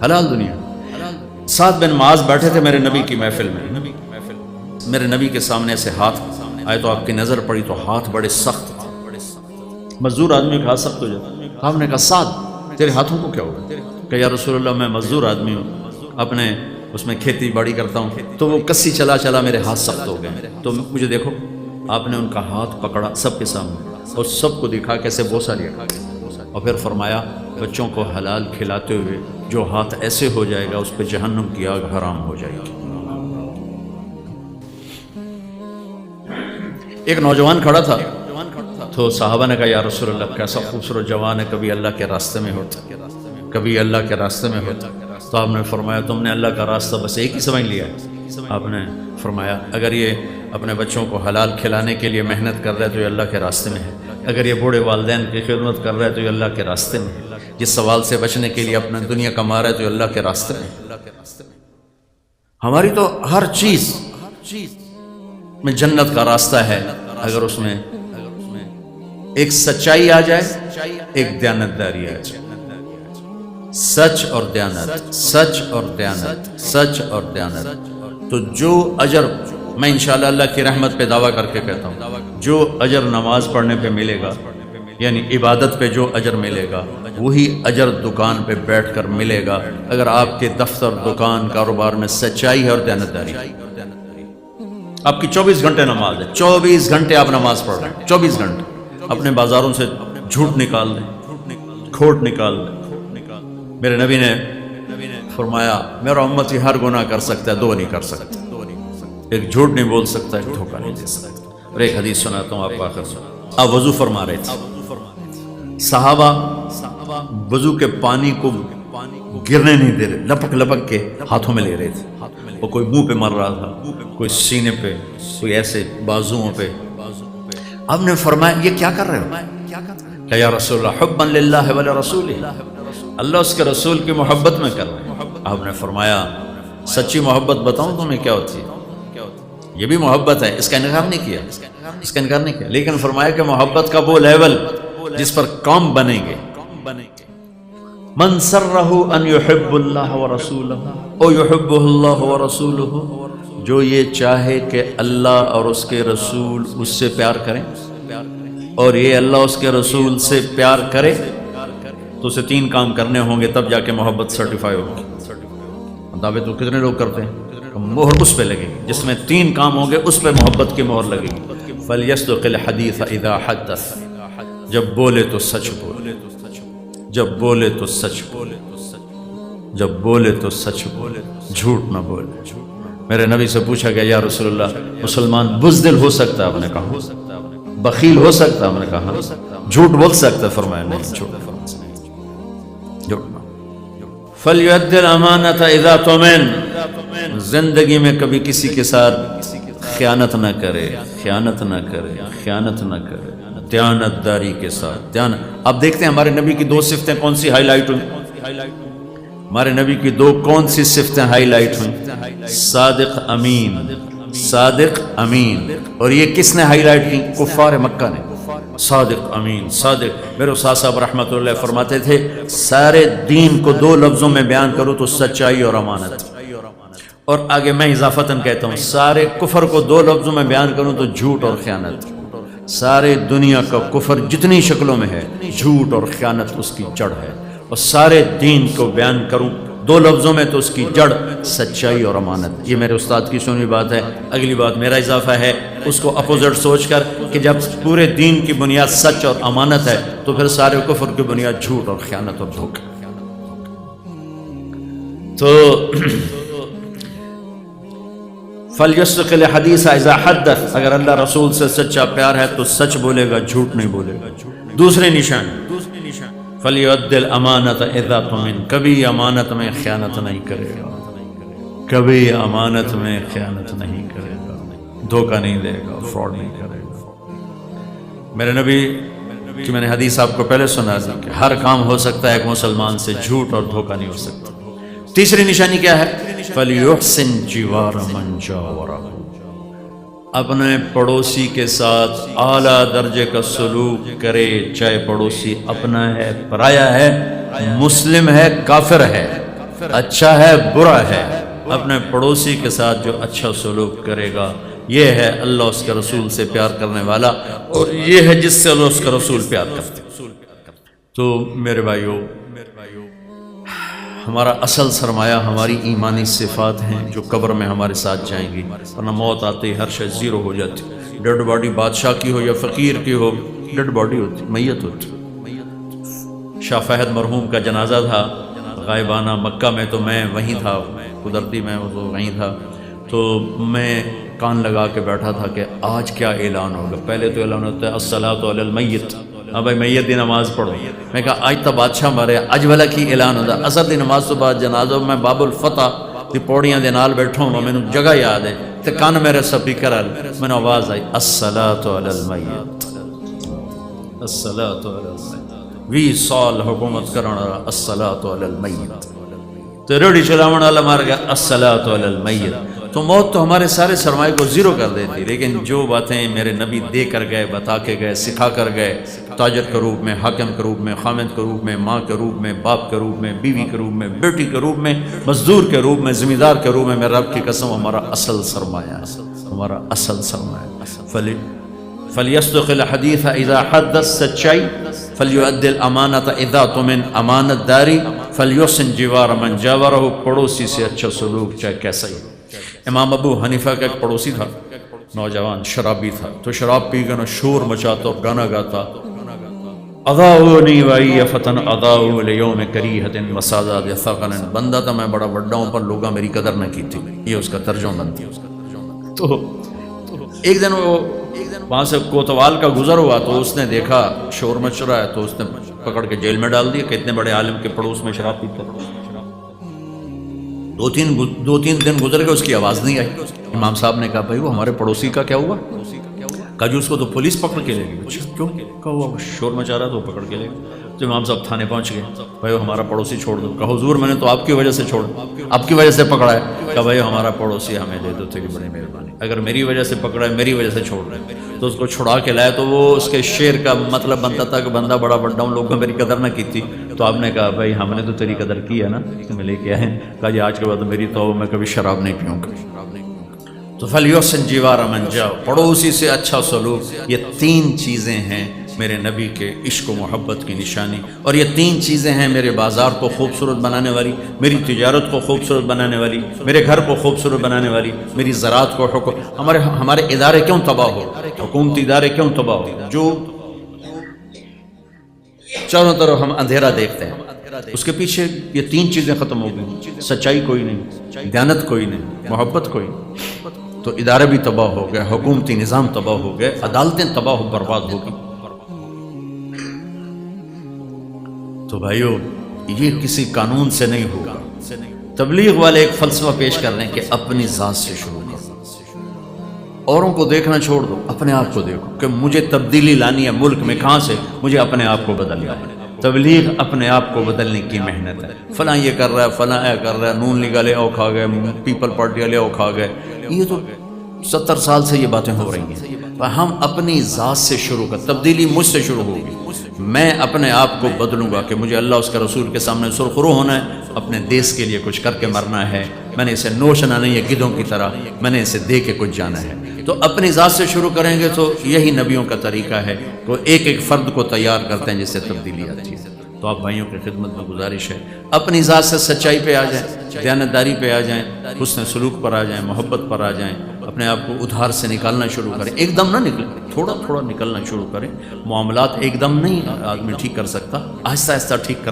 حلال دنیا۔ سعد بن معاذ بیٹھے تھے میرے نبی کی محفل میں، میرے نبی کے سامنے سے ہاتھ آئے تو آپ کی نظر پڑی تو ہاتھ بڑے سخت تھے، مزدور آدمی کا ہاتھ سخت ہو جاتا ہے۔ آپ نے کہا سعد تیرے ہاتھوں کو کیا ہوا؟ کہ یا رسول اللہ میں مزدور آدمی ہوں، اپنے اس میں کھیتی باڑی کرتا ہوں، تو وہ کسی چلا چلا میرے ہاتھ سخت ہو گئے، تو مجھے دیکھو۔ آپ نے ان کا ہاتھ پکڑا سب کے سامنے اور سب کو دکھا کیسے بوسہ لیا، اور پھر فرمایا بچوں کو حلال کھلاتے ہوئے جو ہاتھ ایسے ہو جائے گا اس پہ جہنم کی آگ حرام ہو جائے گی۔ ایک نوجوان کھڑا تھا تو صحابہ نے کہا یا رسول اللہ کیسا خوبصورت جوان ہے، کبھی اللہ کے راستے میں ہوتا، کبھی اللہ کے راستے میں ہوتا۔ تو آپ نے فرمایا تم نے اللہ کا راستہ بس ایک ہی سمجھ لیا ہے؟ آپ نے فرمایا اگر یہ اپنے بچوں کو حلال کھلانے کے لیے محنت کر رہا ہے تو یہ اللہ کے راستے میں ہے، اگر یہ بوڑھے والدین کی خدمت کر رہا ہے تو یہ اللہ کے راستے میں ہے، جس سوال سے بچنے کے لیے اپنا دنیا کما رہا ہے تو یہ اللہ کے راستے میں ہے۔ ہماری تو ہر چیز میں جنت کا راستہ ہے اگر اس میں ایک سچائی آ جائے، ایک دیانتداری آ جائے، سچ اور دیانت، سچ اور دیانت، سچ اور دیانت، تو جو اجر میں انشاءاللہ اللہ کی رحمت پہ دعویٰ کر کے کہتا ہوں، جو اجر نماز پڑھنے پہ ملے گا، یعنی عبادت پہ جو اجر ملے گا، وہی اجر دکان پہ بیٹھ کر ملے گا اگر آپ کے دفتر، دکان، کاروبار میں سچائی ہے اور دیانتداری ہے۔ آپ کی 24 گھنٹے نماز ہے، 24 گھنٹے آپ نماز پڑھ رہے ہیں، 24 گھنٹے اپنے بازاروں سے جھوٹ نکال دیں، کھوٹ نکال دیں۔ میرے نبی نے فرمایا میرا امتی ہر گناہ کر سکتا ہے، 2 نہیں کر سکتا، ایک جھوٹ نہیں بول سکتا، ایک دھوکہ نہیں دے سکتا۔ اور ایک حدیث سناتا ہوں آپ کو آخر سے۔ آپ وضو فرما رہے تھے، صحابہ وضو کے پانی کو گرنے نہیں دے رہے، لپک لپک کے ہاتھوں میں لے رہے تھے، اور کوئی منہ پہ مر رہا تھا، کوئی سینے پہ، کوئی ایسے بازوؤں پہ۔ آپ نے فرمایا یہ کیا کر رہے ہو؟ کہ یا رسول اللہ حبا للہ ولرسولہ، اللہ اس کے رسول کی محبت میں کر رہے ہیں۔ آپ نے فرمایا سچی محبت بتاؤں تمہیں کیا ہوتی ہے؟ یہ بھی محبت ہے، اس کا انکار نہیں کیا، اس کا انکار نہیں کیا، لیکن فرمایا کہ محبت کا وہ لیول جس پر کام بنیں گے۔ من سرہ ان یحب اللہ ورسولہ او یحبہ اللہ ورسولہ، جو یہ چاہے کہ اللہ اور اس کے رسول اس سے پیار کریں اور یہ اللہ اس کے رسول سے پیار کرے، تو اسے 3 کام کرنے ہوں گے، تب جا کے محبت سرٹیفائی ہوگی۔ دعوے تو کتنے لوگ کرتے ہیں؟ مہر اس پہ لگے گی، جس میں 3 کام ہوں گے اس پہ محبت کی مہر لگے گی۔ فَلْيَصْدُقِ الْحَدِيثَ إِذَا حَدَّثَ، جب بولے تو سچ بولے، جب بولے تو سچ بولے، جب بولے تو سچ بولے، جھوٹ نہ بولے۔ میرے نبی سے پوچھا گیا یا رسول اللہ مسلمان بزدل ہو سکتا ہے؟ آپ نے کہا بخیل ہو سکتا ہے؟ آپ نے کہا جھوٹ بول سکتا ہے؟ فرمایا نہیں، جھوٹ فَلْيُؤَدِّ الْأَمَانَةَ إِذَا تُؤْمِنَ، زندگی میں کبھی کسی کے ساتھ خیانت نہ کرے، خیانت نہ کرے، خیانت نہ کرے، دیانت داری کے ساتھ دیانت۔ آپ دیکھتے ہیں ہمارے نبی کی 2 صفتیں کون سی ہائی لائٹ ہوئی؟ ہمارے نبی کی 2 کون سی صفتیں ہائی لائٹ ہوئیں؟ صادق امین، صادق امین۔ اور یہ کس نے ہائی لائٹ کی؟ کفار مکہ نے۔ صادق امین، صادق۔ میرے استاد صاحب رحمۃ اللہ فرماتے تھے سارے دین کو 2 لفظوں میں بیان کرو تو سچائی اور امانت، اور آگے میں اضافتاً کہتا ہوں سارے کفر کو 2 لفظوں میں بیان کروں تو جھوٹ اور خیانت۔ سارے دنیا کا کفر جتنی شکلوں میں ہے، جھوٹ اور خیانت اس کی جڑ ہے، اور سارے دین کو بیان کروں دو لفظوں میں تو اس کی جڑ سچائی اور امانت۔ یہ میرے استاد کی سنی بات ہے۔ اگلی بات میرا اضافہ ہے، اس کو اپوزٹ سوچ کر کہ جب پورے دین کی بنیاد سچ اور امانت ہے تو پھر سارے کفر کی بنیاد جھوٹ اور خیانت اور دھوکہ۔ تو فَلْيَصْدِقِ الْحَدِيثَ إِذَا حَدَّثَ، اگر اللہ رسول سے سچا پیار ہے تو سچ بولے گا، جھوٹ نہیں بولے گا۔ دوسری نشان فَلْيُؤَدِّ الْأَمَانَةَ إِذَا طُمِنَ، کبھی امانت میں خیانت نہیں کرے گا، کبھی امانت میں خیانت نہیں کرے گا، دھوکہ نہیں دے گا، فراڈ نہیں کرے گا۔ میرے نبی کہ میں نے حدیث آپ کو پہلے سنا دی کہ ہر کام ہو سکتا ہے ایک مسلمان سے، جھوٹ اور دھوکہ نہیں ہو سکتا۔ تیسری نشانی کیا ہے؟ فَلْيُحْسِنْ جِوَارَ مَنْ جَاوَرَهُ، اپنے پڑوسی کے ساتھ اعلیٰ درجے کا سلوک کرے، چاہے پڑوسی اپنا ہے، پرایا ہے، مسلم ہے، کافر ہے، اچھا ہے، برا ہے، اپنے پڑوسی کے ساتھ جو اچھا سلوک کرے گا یہ ہے اللہ اس کے رسول سے پیار کرنے والا، اور یہ ہے جس سے اللہ اس کا رسول پیار کرتے۔ تو میرے بھائیو، ہمارا اصل سرمایہ ہماری ایمانی صفات ہیں جو قبر میں ہمارے ساتھ جائیں گی، ورنہ موت آتی ہر شے زیرو ہو جاتی۔ ڈیڈ باڈی بادشاہ کی ہو یا فقیر کی ہو، ڈیڈ باڈی ہوتی، میت ہوتی۔ شاہ فہد مرحوم کا جنازہ تھا غائبانہ مکہ میں، تو میں وہیں تھا، قدرتی میں وہیں تھا، تو میں کان لگا کے بیٹھا تھا کہ آج کیا اعلان ہوگا۔ پہلے تو اعلان ہوتا ہے الصلاۃ علی المیت، ہاں بھائی میت دی نماز پڑھو۔ میں کہا آج تو بادشاہ مارے، اج والا کی اعلان ہوتا اثر دی نماز تو بعد جنازہ، میں باب الفتح دی پوڑیاں دے نال بیٹھا ہوں، میں جگہ یاد ہے تے کان میرے سپیکر میں آواز آئی الصلاۃ علی المیت، الصلاۃ علی المیت، 20 سال حکومت کرنا الصلاۃ علی المیت، تو ریڑھی چلاون والا مار گیا الصلاۃ علی المیت۔ تو موت تو ہمارے سارے سرمایہ کو زیرو کر دیتی، لیکن جو باتیں میرے نبی دے کر گئے، بتا کے گئے، سکھا کر گئے، تاجر کے روپ میں، حاکم کے روپ میں، خامد کے روپ میں، ماں کے روپ میں، باپ کے روپ میں، بیوی کے روپ میں، بیٹی کے روپ میں، مزدور کے روپ میں، ذمہ دار کے روپ میں، میرے رب کی قسم ہمارا اصل سرمایہ ہے، ہمارا اصل سرمایہ۔ فَلْيَصْدِقِ الْحَدِيثَ إِذَا حَدَّثَ، سچائی، فَلْيُؤَدِّ الْأَمَانَةَ إِذَا اؤْتُمِنَ، امانت داری، فَلْيُحْسِنْ جِوَارَ مَنْ جَاوَرَهُ، پڑوسی سے اچھا سلوک چاہے کیسا ہی۔ امام ابو حنیفہ کا ایک پڑوسی تھا، نوجوان شرابی تھا، تو شراب پی کر شور مچاتا اور گانا گاتا، اضاؤنی وائی فتن اضاؤ لیوم کریہت وسادات ثقل، بندہ تھا میں بڑا بڑا ہوں پر لوگاں میری قدر نہ کی تھی، یہ اس کا ترجمہ بنتی۔ تو ایک دن وہ وہاں سے کوتوال کا گزر ہوا تو اس نے دیکھا شور مچ رہا ہے، تو اس نے پکڑ کے جیل میں ڈال دیا کہ اتنے بڑے عالم کے پڑوس میں شراب پیتا۔ دو تین دن گزر گئے، اس کی آواز نہیں آئی۔ امام صاحب نے کہا بھائی وہ ہمارے پڑوسی کا کیا ہوا؟ کہا جو اس کو تو پولیس پکڑ کے لے گئی۔ کیوں؟ کہا وہ شور مچا رہا تو پکڑ کے لے گئی۔ تو امام صاحب تھانے پہنچ گئے، بھائی وہ ہمارا پڑوسی چھوڑ دو۔ کہا حضور میں نے تو آپ کی وجہ سے چھوڑا، آپ کی وجہ سے پکڑا ہے۔ کہا بھائی ہمارا پڑوسی ہمیں دے دو تھے کہ بڑی مہربانی، اگر میری وجہ سے پکڑا ہے، میری وجہ سے چھوڑ رہے ہیں، تو اس کو چھڑا کے لائے۔ تو وہ اس کے شعر کا مطلب بنتا تھا کہ بندہ بڑا بڑا ہوں، لوگوں نے میری قدر نہ کی تھی۔ تو آپ نے کہا بھائی ہم نے تو تیری قدر کی ہے نا، تمہیں لے کے آئے۔ کہا جی آج کے بعد میری تو میں کبھی شراب نہیں پیوں گا۔ تو فَلْيُحْسِنْ جِوَارَ مَنْ جَاوَرَهُ، پڑوسی سے اچھا سلوک، یہ 3 چیزیں ہیں میرے نبی کے عشق و محبت کی نشانی، اور یہ 3 چیزیں ہیں میرے بازار کو خوبصورت بنانے والی، میری تجارت کو خوبصورت بنانے والی، میرے گھر کو خوبصورت بنانے والی، میری زراعت کو ہمارے ادارے کیوں تباہ ہو، حکومتی ادارے کیوں تباہ ہو، جو چاروں طرف ہم اندھیرا دیکھتے ہیں، اس کے پیچھے یہ 3 چیزیں ختم ہو گئی، سچائی کوئی نہیں، دیانت کوئی نہیں، محبت کوئی نہیں، تو ادارے بھی تباہ ہو گئے، حکومتی نظام تباہ ہو گئے، عدالتیں تباہ و برباد ہو گئی۔ تو بھائیو یہ کسی قانون سے نہیں ہوگا۔ تبلیغ والے ایک فلسفہ پیش کر رہے ہیں کہ اپنی ذات سے شروع کرو، اوروں کو دیکھنا چھوڑ دو، اپنے آپ کو دیکھو کہ مجھے تبدیلی لانی ہے ملک میں، کہاں سے؟ مجھے اپنے آپ کو بدلنا ہے۔ تبلیغ اپنے آپ کو بدلنے کی محنت ہے۔ فلاں یہ کر رہا ہے، فلاں یہ کر رہا ہے، نون لیگ والے او کھا گئے، پیپل پارٹی والے او کھا گئے، یہ تو 70 سال سے یہ باتیں ہو رہی ہیں۔ ہم اپنی ذات سے شروع کر، تبدیلی مجھ سے شروع ہوگی، میں اپنے آپ کو بدلوں گا کہ مجھے اللہ اس کے رسول کے سامنے سرخرو ہونا ہے، اپنے دیس کے لیے کچھ کر کے مرنا ہے، میں نے اسے نوشنا نہیں ہے گدھوں کی طرح، میں نے اسے دے کے کچھ جانا ہے۔ تو اپنی ذات سے شروع کریں گے تو یہی نبیوں کا طریقہ ہے، وہ ایک ایک فرد کو تیار کرتے ہیں جس سے تبدیلی آتی ہے۔ تو آپ بھائیوں کی خدمت میں گزارش ہے، اپنی ذات سے سچائی پہ آ جائیں، دیانتداری پہ آ جائیں، حسن سلوک پر آ جائیں، محبت پر آ جائیں، اپنے آپ کو ادھار سے نکالنا شروع کریں۔ ایک دم نہ نکلیں، تھوڑا تھوڑا نکلنا شروع کریں۔ معاملات ایک دم نہیں آدمی ٹھیک کر سکتا، آہستہ آہستہ ٹھیک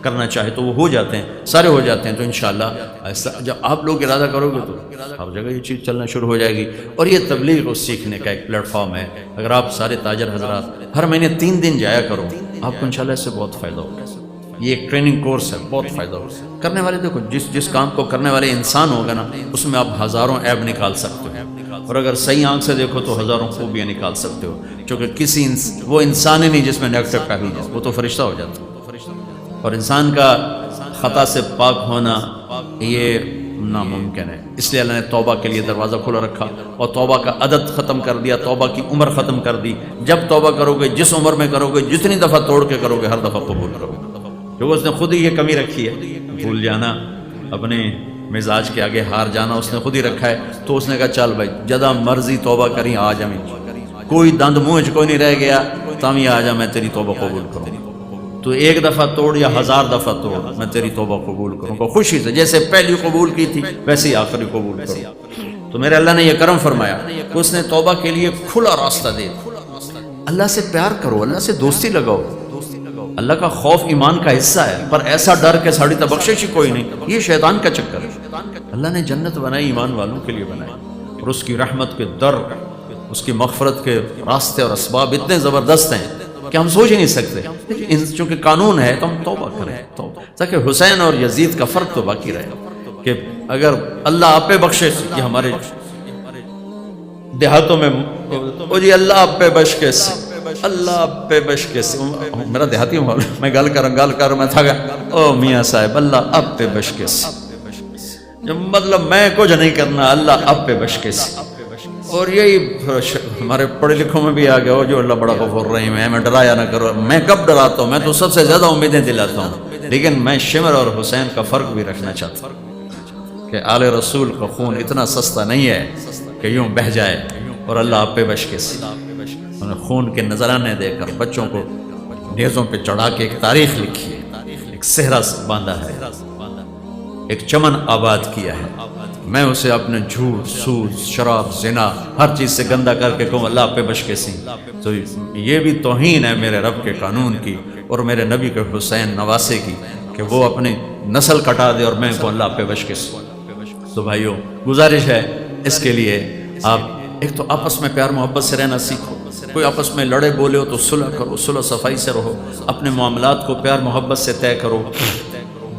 کرنا چاہے تو وہ ہو جاتے ہیں، سارے ہو جاتے ہیں۔ تو انشاءاللہ آہستہ جب آپ لوگ ارادہ کرو گے تو ہر جگہ یہ چیز چلنا شروع ہو جائے گی۔ اور یہ تبلیغ کو سیکھنے کا ایک پلیٹ فارم ہے۔ اگر آپ سارے تاجر حضرات ہر مہینے 3 دن جایا کرو، آپ کو انشاءاللہ اس سے بہت فائدہ ہوگا۔ یہ ایک ٹریننگ کورس ہے، بہت فائدہ ہوگا۔ کرنے والے دیکھو، جس کام کو کرنے والے انسان ہوگا نا، اس میں آپ ہزاروں عیب نکال سکتے ہو، اور اگر صحیح آنکھ سے دیکھو تو ہزاروں خوبیاں نکال سکتے ہو، کیونکہ وہ انسان ہی نہیں جس میں نیگیٹو پہلو ہو، وہ تو فرشتہ ہو جاتا ہے۔ اور انسان کا خطا سے پاک ہونا یہ ناممکن ہے، اس لیے اللہ نے توبہ کے لیے دروازہ کھلا رکھا اور توبہ کا عدد ختم کر دیا، توبہ کی عمر ختم کر دی۔ جب توبہ کرو گے، جس عمر میں کرو گے، جتنی دفعہ توڑ کے کرو گے، ہر دفعہ قبول کرو گے، کیونکہ اس نے خود ہی یہ کمی رکھی ہے، بھول جانا، اپنے مزاج کے آگے ہار جانا اس نے خود ہی رکھا ہے۔ تو اس نے کہا چل بھائی جدا مرضی توبہ کریں، آ جا، کوئی دند منہ کوئی نہیں رہ گیا، تم ہی آ جا، میں تیری توبہ قبول کروں۔ تو ایک دفعہ توڑ یا 1000 دفعہ توڑ، میں تیری توبہ قبول کروں گا خوشی سے، جیسے پہلی قبول کی تھی ویسے ہی آخری قبول کروں۔ تو میرے اللہ نے یہ کرم فرمایا کہ اس نے توبہ کے لیے کھلا راستہ دے دیا۔ اللہ سے پیار کرو، اللہ سے دوستی لگاؤ۔ اللہ کا خوف ایمان کا حصہ ہے، پر ایسا ڈر کہ ساڑی تا بخشش ہی کوئی نہیں، یہ شیطان کا چکر ہے۔ اللہ نے جنت بنائی ایمان والوں کے لیے بنائی، اور اس کی رحمت کے در، اس کی مغفرت کے راستے اور اسباب اتنے زبردست ہیں کہ ہم سوچ ہی نہیں سکتے۔ چونکہ قانون ہے تو ہم توبہ کریں، تاکہ حسین اور یزید کا فرق تو باقی رہے کہ اگر اللہ آپ پہ بخشے، یہ ہمارے دیہاتوں میں او جی اللہ آپ پہ بخش کے، اللہ آپ پہ بخش کے، میرا دیہاتی ہوں، میں گل کر میں تھا گا، او میاں صاحب اللہ آپ پہ بخش کے، مطلب میں کچھ نہیں کرنا، اللہ آپ پہ بخش کے۔ اور یہی ہمارے پڑھے لکھوں میں بھی آ گیا، جو اللہ بڑا غفور رحیم ہے، میں ڈرایا نہ کرو۔ میں کب ڈراتا ہوں؟ میں تو سب سے زیادہ امیدیں دلاتا ہوں، لیکن میں شمر اور حسین کا فرق بھی رکھنا چاہتا ہوں کہ آل رسول کا خون اتنا سستا نہیں ہے کہ یوں بہہ جائے، اور اللہ آپ پہ بخش کے خون کے نذرانے دے کر بچوں کو نیزوں پہ چڑھا کے ایک تاریخ لکھی ہے، ایک صحرا باندھا ہے، ایک چمن آباد کیا ہے۔ میں اسے اپنے جھوٹ، سود، شراب، زنا، ہر چیز سے گندہ کر کے کہوں اللہ آپ پہ بخش کے سی، تو یہ بھی توہین ہے میرے رب کے قانون کی اور میرے نبی کے حسین نواسے کی کہ وہ اپنی نسل کٹا دے اور میں کو اللہ آپ پہ بخش کے سی۔ تو بھائیوں گزارش ہے اس کے لیے آپ ایک تو آپس میں پیار محبت سے رہنا سیکھو، کوئی آپس میں لڑے بولے ہو تو صلح کرو، صلح صفائی سے رہو، اپنے معاملات کو پیار محبت سے طے کرو۔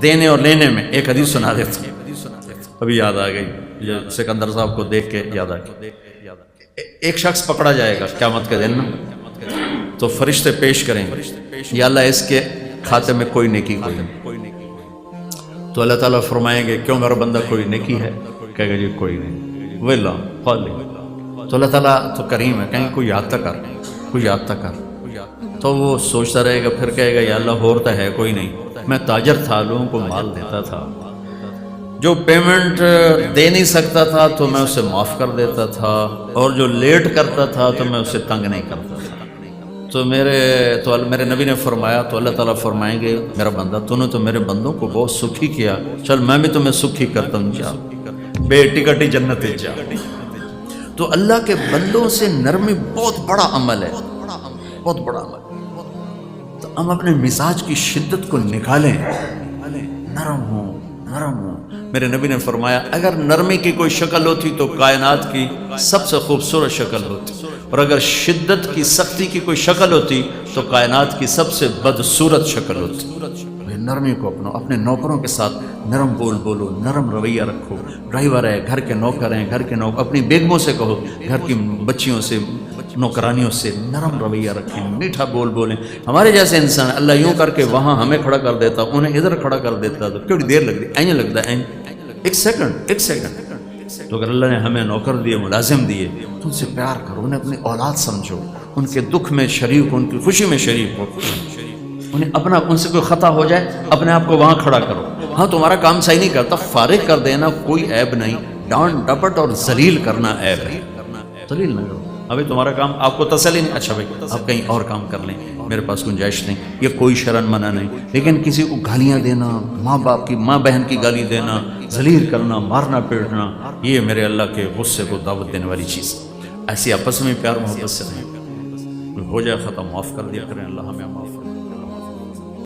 دینے اور لینے میں ایک حدیث سنا دیتا ہوں، ابھی یاد آ گئی، سکندر صاحب کو دیکھ کے یاد آ گئی۔ ایک شخص پکڑا جائے گا قیامت کے دن، تو فرشتے پیش کریں گے یا اللہ اس کے کھاتے میں کوئی نیکی کوئی نہیں، تو اللہ تعالیٰ فرمائیں گے کیوں میرا بندہ کوئی نیکی ہے؟ کہے گا جی کوئی نہیں، ویلا خالی۔ تو اللہ تعالیٰ تو کریم ہے، کہیں کوئی یاد تک کر، کوئی یاد تک کر، تو وہ سوچتا رہے گا، پھر کہے گا یا اللہ ہوتا ہے کوئی نہیں، میں تاجر تھا، لوگوں کو مال دیتا تھا، جو پیمنٹ دے نہیں سکتا تھا تو میں اسے معاف کر دیتا تھا، اور جو لیٹ کرتا تھا تو میں اسے تنگ نہیں کرتا تھا۔ تو میرے نبی نے فرمایا، تو اللہ تعالیٰ فرمائیں گے میرا بندہ تو نے تو میرے بندوں کو بہت سکھی کیا، چل میں بھی تمہیں سکھی کرتا ہوں، جا بے ٹکٹی جنت جا۔ تو اللہ کے بندوں سے نرمی بہت بڑا عمل ہے، بہت بڑا عمل۔ تو ہم اپنے مزاج کی شدت کو نکالیں، نرم ہوں، نرم ہوں۔ میرے نبی نے فرمایا اگر نرمی کی کوئی شکل ہوتی تو کائنات کی سب سے خوبصورت شکل ہوتی، اور اگر شدت کی سختی کی کوئی شکل ہوتی تو کائنات کی سب سے بدصورت شکل ہوتی۔ نرمی کو اپنے نوکروں کے ساتھ نرم بولو، نرم رویہ رکھو، ڈرائیور ہے، گھر کے نوکر ہیں، گھر کے اپنی بیگموں سے کہو، گھر کی بچیوں سے، نوکرانیوں سے نرم رویہ رکھیں، میٹھا بولیں۔ ہمارے جیسے انسان اللہ یوں کر کے وہاں ہمیں کھڑا کر دیتا، انہیں ادھر کھڑا کر دیتا، تو کیوں دیر لگتی، این لگتا ہے، ایک سیکنڈ۔ تو اگر اللہ نے ہمیں نوکر دیے، ملازم دیے، تو ان سے پیار کرو، انہیں اپنی اولاد سمجھو، ان کے دکھ میں شریک ہو، ان کی خوشی میں شریک ہو۔ انہیں اپنا ان سے کوئی خطا ہو جائے اپنے آپ کو وہاں کھڑا کرو. ہاں تمہارا کام صحیح نہیں کرتا، فارغ کر دینا کوئی عیب نہیں، ڈانٹ ڈپٹ اور ذلیل کرنا عیب ہے. ذلیل نہ کرو. ابھی تمہارا کام آپ کو تسلی نہیں، اچھا بھائی آپ کہیں اور کام کر لیں، میرے پاس گنجائش نہیں، یہ کوئی شرن منع نہیں. لیکن کسی کو گالیاں دینا، ماں باپ کی، ماں بہن کی گالی دینا، ذلیل کرنا، مارنا پیٹنا، یہ میرے اللہ کے غصے کو دعوت دینے والی چیز. ایسی آپس میں پیار محبت سے نہیں، ہو جائے ختم، معاف کر دیا کریں. اللہ ہمیں معاف کرے.